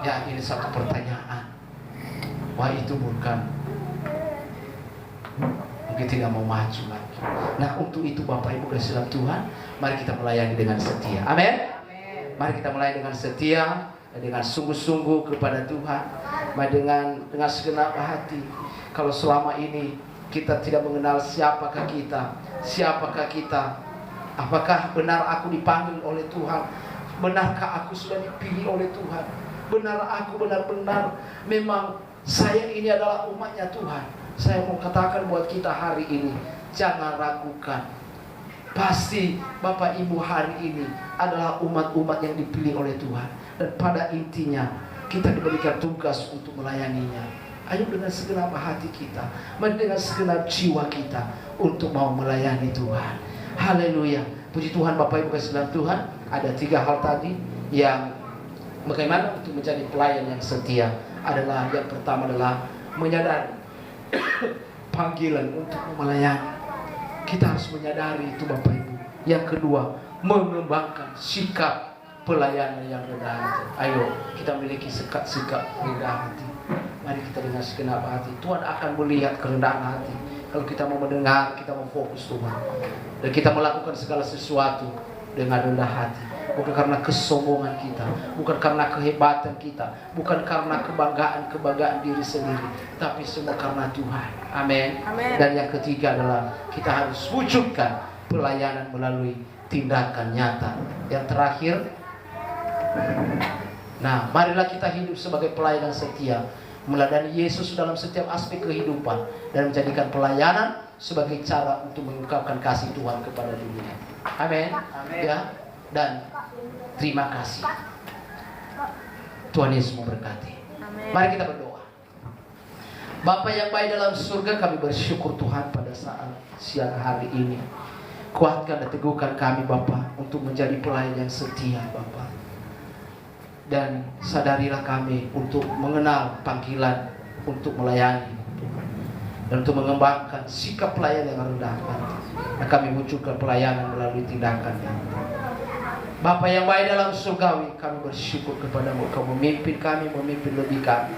ya ini satu pertanyaan. Wah itu bukan, mungkin tidak mau maju lagi. Nah untuk itu Bapak Ibu kasihan Tuhan, mari kita melayani dengan setia. Amin. Mari kita melayani dengan setia, dengan sungguh-sungguh kepada Tuhan, mari dengan segenap hati. Kalau selama ini kita tidak mengenal siapakah kita, apakah benar aku dipanggil oleh Tuhan, benarkah aku sudah dipilih oleh Tuhan, benar aku benar-benar memang Saya ini adalah umatnya Tuhan. Saya mau katakan buat kita hari ini, jangan ragukan. Pasti Bapak Ibu hari ini adalah umat-umat yang dipilih oleh Tuhan. Dan pada intinya kita diberikan tugas untuk melayaninya. Ayo dengan segenap hati kita, dengan segenap jiwa kita untuk mau melayani Tuhan. Haleluya. Puji Tuhan Bapak Ibu kasih dalam Tuhan. Ada 3 hal tadi yang bagaimana untuk menjadi pelayan yang setia. Adalah yang pertama adalah menyadari panggilan untuk melayani. Kita harus menyadari itu Bapak Ibu. Yang kedua, mengembangkan sikap pelayanan yang rendah hati. Ayo kita miliki sikap rendah hati. Mari kita dengan segenap hati. Tuhan akan melihat kerendahan hati. Kalau kita mau mendengar, kita mau fokus Tuhan. Dan kita melakukan segala sesuatu dengan rendah hati. Bukan karena kesombongan kita, bukan karena kehebatan kita, bukan karena kebanggaan diri sendiri, tapi semua karena Tuhan. Amin. Dan yang ketiga adalah kita harus wujudkan pelayanan melalui tindakan nyata. Yang terakhir, nah, marilah kita hidup sebagai pelayan yang setia, meladani Yesus dalam setiap aspek kehidupan dan menjadikan pelayanan sebagai cara untuk mengungkapkan kasih Tuhan kepada dunia. Amin. Ya. Dan terima kasih. Tuhan Yesus memberkati. Mari kita berdoa. Bapa yang baik dalam surga, kami bersyukur Tuhan pada saat siang hari ini. Kuatkan dan teguhkan kami Bapa untuk menjadi pelayan yang setia Bapa. Dan sadarilah kami untuk mengenal panggilan untuk melayani dan untuk mengembangkan sikap pelayan yang rendah hati. Dan kami wujudkan pelayanan melalui tindakannya. Bapa yang baik dalam surgawi, kami bersyukur kepadamu. Kau memimpin kami, memimpin lebih kami.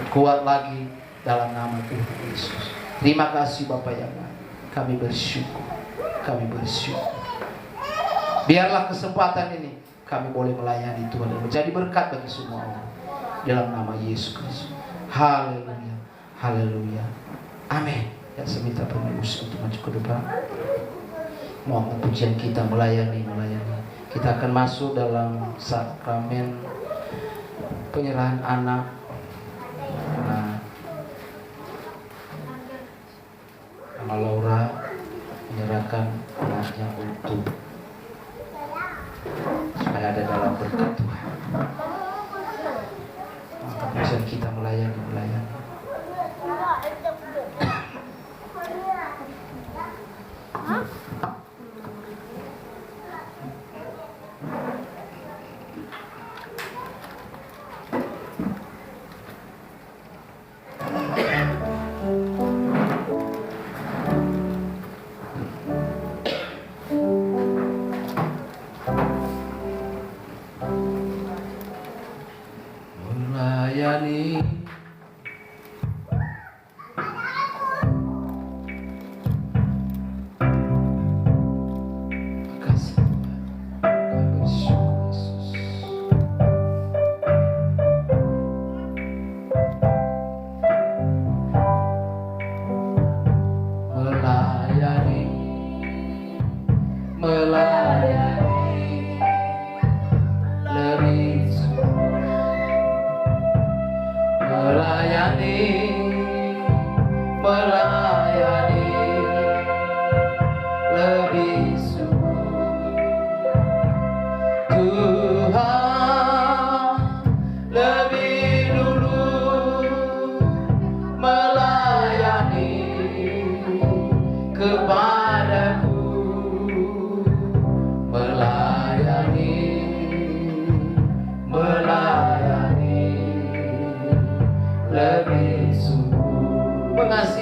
Kuat lagi dalam nama Tuhan Yesus. Terima kasih Bapa yang baik. Kami bersyukur. Kami bersyukur. Biarlah kesempatan ini kami boleh melayani Tuhan dan menjadi berkat bagi semua orang. Dalam nama Yesus Kristus. Haleluya. Haleluya. Amin. Yang saya minta penerus untuk maju ke depan. Mohon pujian kita melayani. Kita akan masuk dalam sakramen penyerahan anak. Nah, Mama Laura menyerahkan anaknya untuk supaya ada dalam berkat Tuhan. Maka pujian kita melayani. Melayani.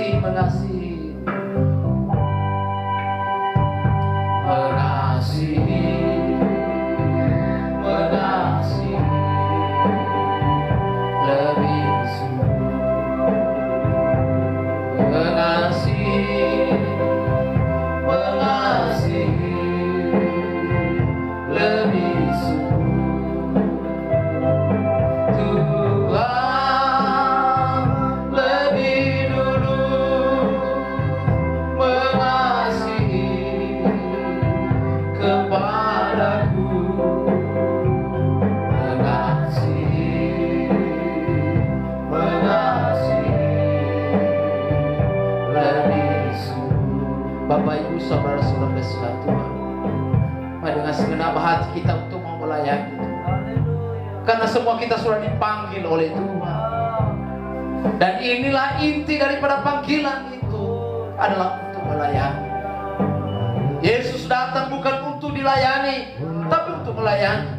Mengasihi sudah Tuhan. Mari dengan segenap hati kita untuk mau melayani Tuhan. Karena semua kita sudah dipanggil oleh Tuhan. Dan inilah inti daripada panggilan itu adalah untuk melayani. Yesus datang bukan untuk dilayani, tapi untuk melayani.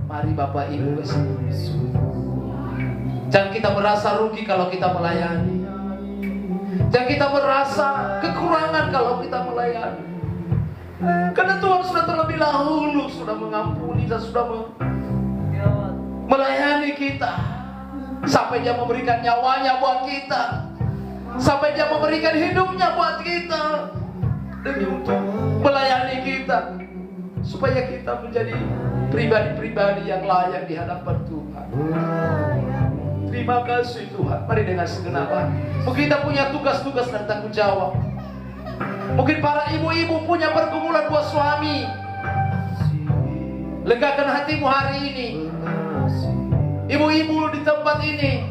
Mari Bapak Ibu bersama. Jangan kita merasa rugi kalau kita melayani. Jangan kita merasa kekurangan kalau kita melayani. Karena Tuhan sudah terlebih dahulu sudah mengampuni dan sudah melayani kita. Sampai Dia memberikan nyawanya buat kita. Sampai Dia memberikan hidupnya buat kita. Demi untuk melayani kita. Supaya kita menjadi pribadi-pribadi yang layak di hadapan Tuhan. Terima kasih Tuhan. Mari dengan segenap hati. Mungkin kita punya tugas-tugas dan tanggung jawab. Mungkin para ibu-ibu punya pergumulan buat suami. Legakan hatimu hari ini. Ibu-ibu di tempat ini,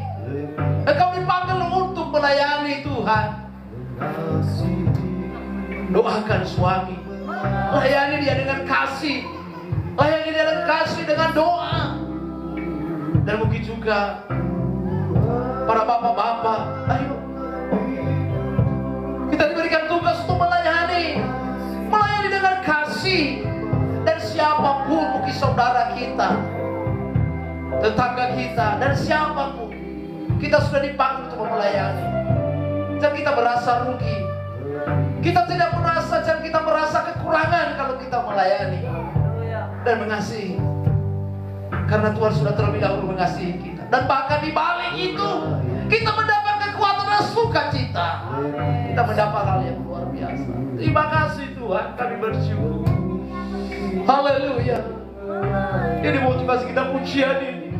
engkau dipanggil untuk melayani Tuhan. Doakan suami, layani dia dengan kasih, layani dia dengan kasih dengan doa. Dan mungkin juga para bapak-bapak, ayo kita diberikan tugas untuk melayani dengan kasih. Dan siapapun, mungkin saudara kita, tetangga kita, dan siapapun, kita sudah dipanggil untuk melayani. Jangan kita merasa rugi. Kita tidak merasa, jangan kita merasa kekurangan kalau kita melayani dan mengasihi. Karena Tuhan sudah terlebih dahulu mengasihi kita. Dan bahkan di balik itu, kita mendapat kekuatan dan sukacita. Kita mendapat hal yang luar biasa. Terima kasih Tuhan, kami bersyukur. Haleluya. Ini motivasi kita pujian ini.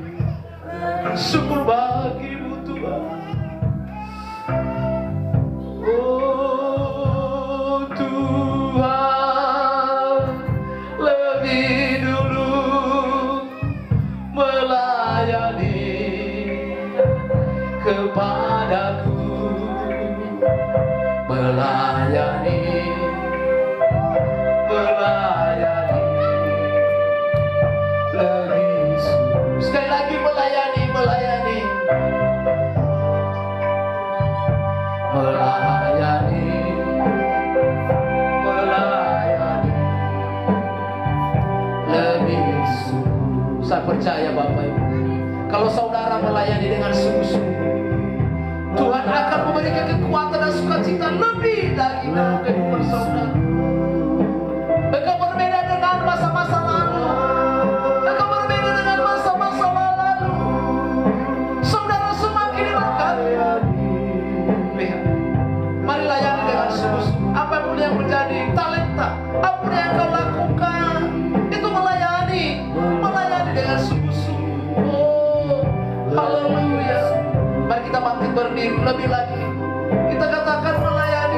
Syukur bagimu Tuhan. Oh Tuhan, lebih dulu melayani kepadaku, melayani lebih sungguh. Sekali lagi melayani lebih sungguh. Saya percaya Bapak Ibu, kalau saudara melayani dengan sungguh-sungguh, Tuhan akan memberikan kekuatan dan sukacita lebih lagi dalam kehidupan saudara. Engkau berbeda dengan masa-masa lalu. Engkau berbeda dengan masa-masa lalu. Saudara semakin diberkati. Lihat, mari layani dengan sungguh-sungguh. Apapun yang menjadi talenta, apapun yang kau lakukan, itu melayani dengan sungguh-sungguh. Oh, haleluya. Mari kita bangkit berdiri lebih lagi. Kita katakan melayani.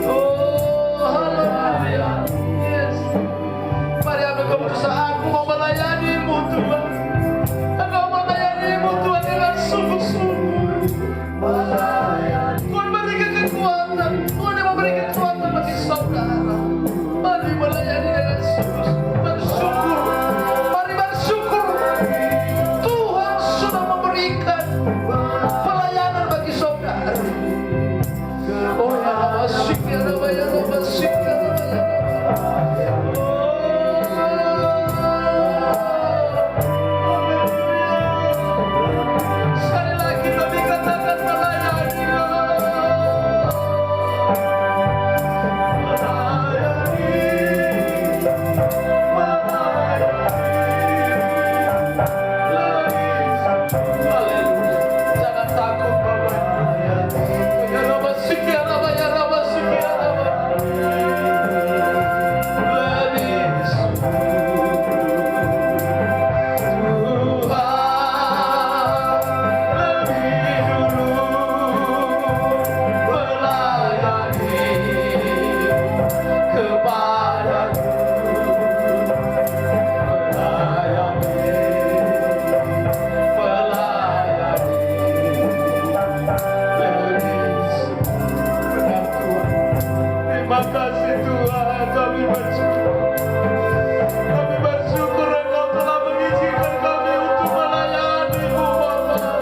Oh, haleluya. Yes. Mari ambil keputusan, aku mau melayani-Mu Tuhan. Aku mau melayani-Mu Tuhan dengan sungguh-sungguh. Tuhan berikan kekuatan. Tuhan yang memberikan kekuatan bagi saudara. Mari melayani dengan sungguh-sungguh. Bersyukur. Mari bersyukur. Tuhan sudah memberikan pelayanan bagi saudara. Oh ya Allah, syukur ya Allah, syukur ya Allah. Sekali lagi kami katakan melayani. Jangan takut Bapak. Ya Rabba, syukur ya Rabba, ya Rabba, syukur ya Rabba. Terima kasih Tuhan, kami bersyukur. Kami bersyukur Engkau telah mengizinkan kami untuk melayani-Mu Bapa.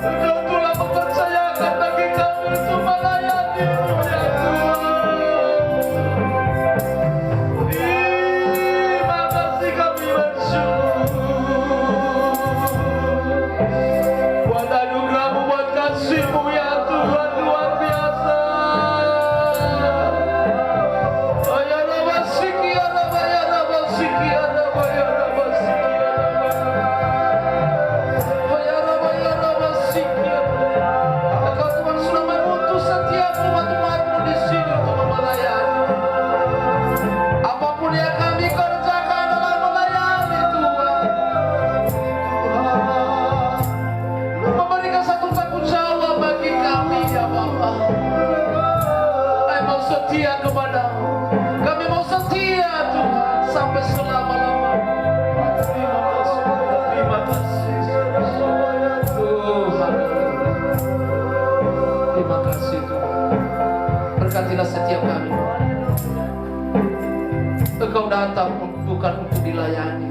Engkau telah mempercayakan bagi kami untuk melayani-Mu ya Tuhan. Terima kasih kami bersyukur. Buat anugerah-Mu, buat kasih-Mu ya Tuhan, luar biasa. Engkau Tuhan sudah mengutus setiap umat-Mu di sini untuk melayani. Apapun yang kami kerjakan adalah melayani Tuhan. Tuhan memberikan satu tanggung jawab bagi kami ya Bapa. Kami mau setia kepada-Mu. Kami mau setia Tuhan sampai selama-lamanya. Terima kasih. Tuhan. Terima kasih Tuhan. Berkatilah setiap kami. Engkau datang bukan untuk dilayani,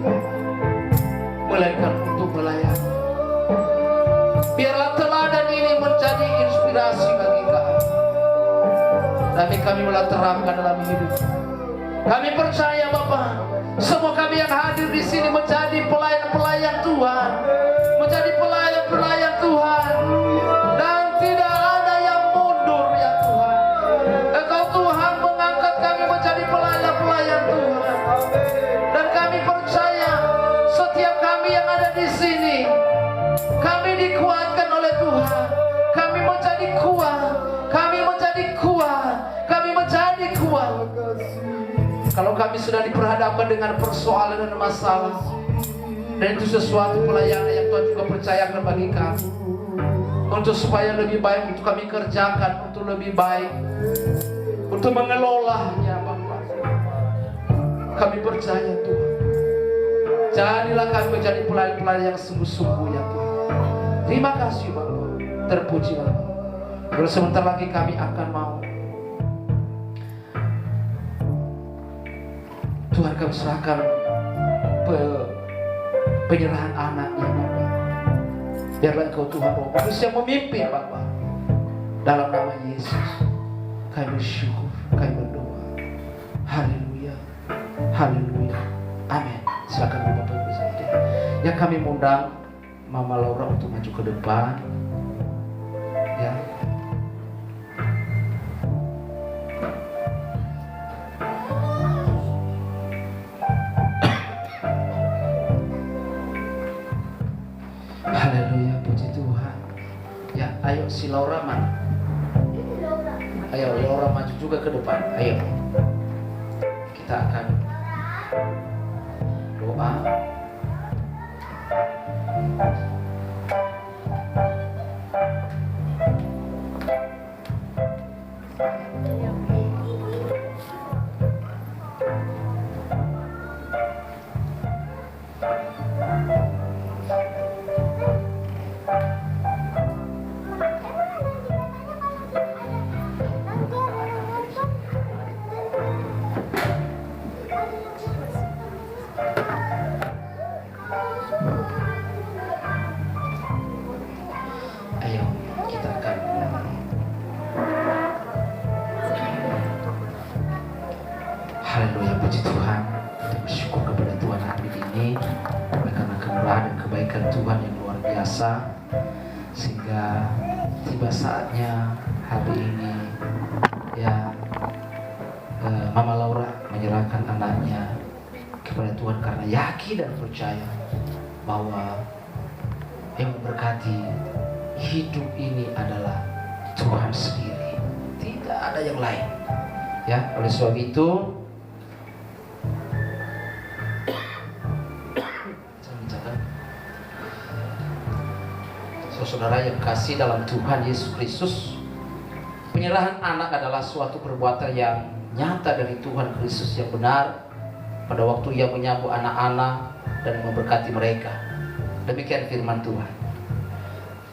melainkan untuk melayani. Biarlah teladan ini menjadi inspirasi bagi kami. Dan kami terapkan dalam hidup. Kami percaya Bapa, semua kami yang hadir di sini menjadi pelayan-pelayan Tuhan, menjadi pelayan-pelayan Tuhan, dan tidak ada yang mundur ya Tuhan. Engkau Tuhan mengangkat kami menjadi pelayan-pelayan Tuhan, dan kami percaya setiap kami yang ada di sini, kami dikuatkan oleh Tuhan. Kami menjadi kuat, kami menjadi kuat, kami menjadi kuat. Kalau kami sudah diperhadapkan dengan persoalan dan masalah, dan itu sesuatu pelayanan yang Tuhan juga percayakan bagi kami, untuk supaya lebih baik untuk kami kerjakan, untuk lebih baik, untuk mengelolanya Bapak. Kami percaya Tuhan, jadilah kami menjadi pelayan-pelayan yang sungguh-sungguh ya Tuhan. Terima kasih Bapak, terpuji Bapak. Kalau sebentar lagi kami akan mau Tuhan, kami serahkan penyerahan anaknya Bapak. Biarlah Engkau Tuhan Roh Kudus yang memimpin Bapak. Dalam nama Yesus kami bersyukur, kami berdoa. Haleluya, haleluya, amin. Silakan Bapak Ibu saja. Yang kami undang Mama Laura untuk maju ke depan. Ya. Haleluya, puji Tuhan. Ya, ayo si Laura mana? Ayo Laura maju juga ke depan. Ayo. Kita akan doa. Ayo, kita akan haleluya, puji Tuhan. Kita bersyukur kepada Tuhan hari ini karena kemurahan dan kebaikan Tuhan yang luar biasa, sehingga tiba saatnya hari ini ya Mama Laura menyerahkan anaknya kepada Tuhan karena yakin dan percaya bahwa yang memberkati hidup ini adalah Tuhan sendiri, tidak ada yang lain. Ya, oleh sebab itu saudara yang kasih dalam Tuhan Yesus Kristus, penyerahan anak adalah suatu perbuatan yang nyata dari Tuhan Kristus yang benar pada waktu Ia menyambut anak-anak dan memberkati mereka. Demikian firman Tuhan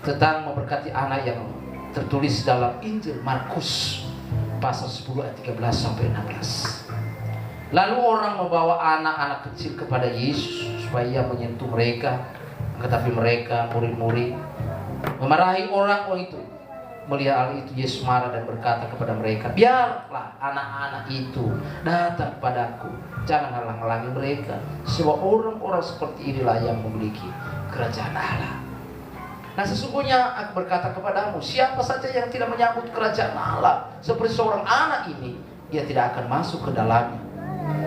tentang memberkati anak yang tertulis dalam Injil Markus pasal 10 ayat 13 sampai 16. Lalu orang membawa anak-anak kecil kepada Yesus supaya ia menyentuh mereka, tetapi mereka murid-murid memarahi orang itu. Melihat hal itu, Yesus marah dan berkata kepada mereka, biarlah anak-anak itu datang kepadaku, jangan halang-halangi mereka, sebab orang-orang seperti inilah yang memiliki kerajaan Allah. Nah, sesungguhnya aku berkata kepadamu, siapa saja yang tidak menyambut kerajaan Allah seperti seorang anak ini, ia tidak akan masuk ke dalamnya.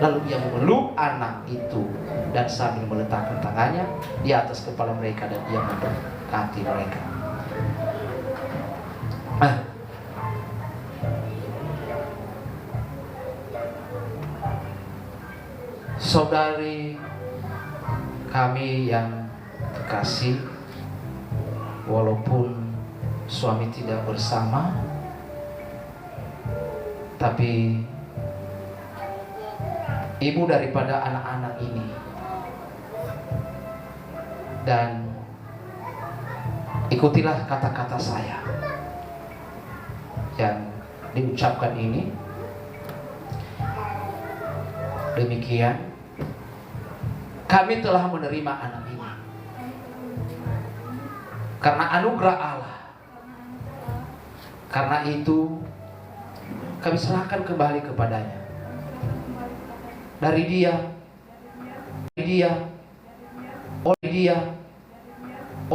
Lalu ia memeluk anak itu dan sambil meletakkan tangannya di atas kepala mereka dan ia memberkati mereka. Saudari kami yang terkasih, walaupun suami tidak bersama, tapi ibu daripada anak-anak ini, dan ikutilah kata-kata saya yang diucapkan ini. Demikian kami telah menerima anak ini karena anugerah Allah. Karena itu kami serahkan kembali kepadanya. Dari dia, oleh dia,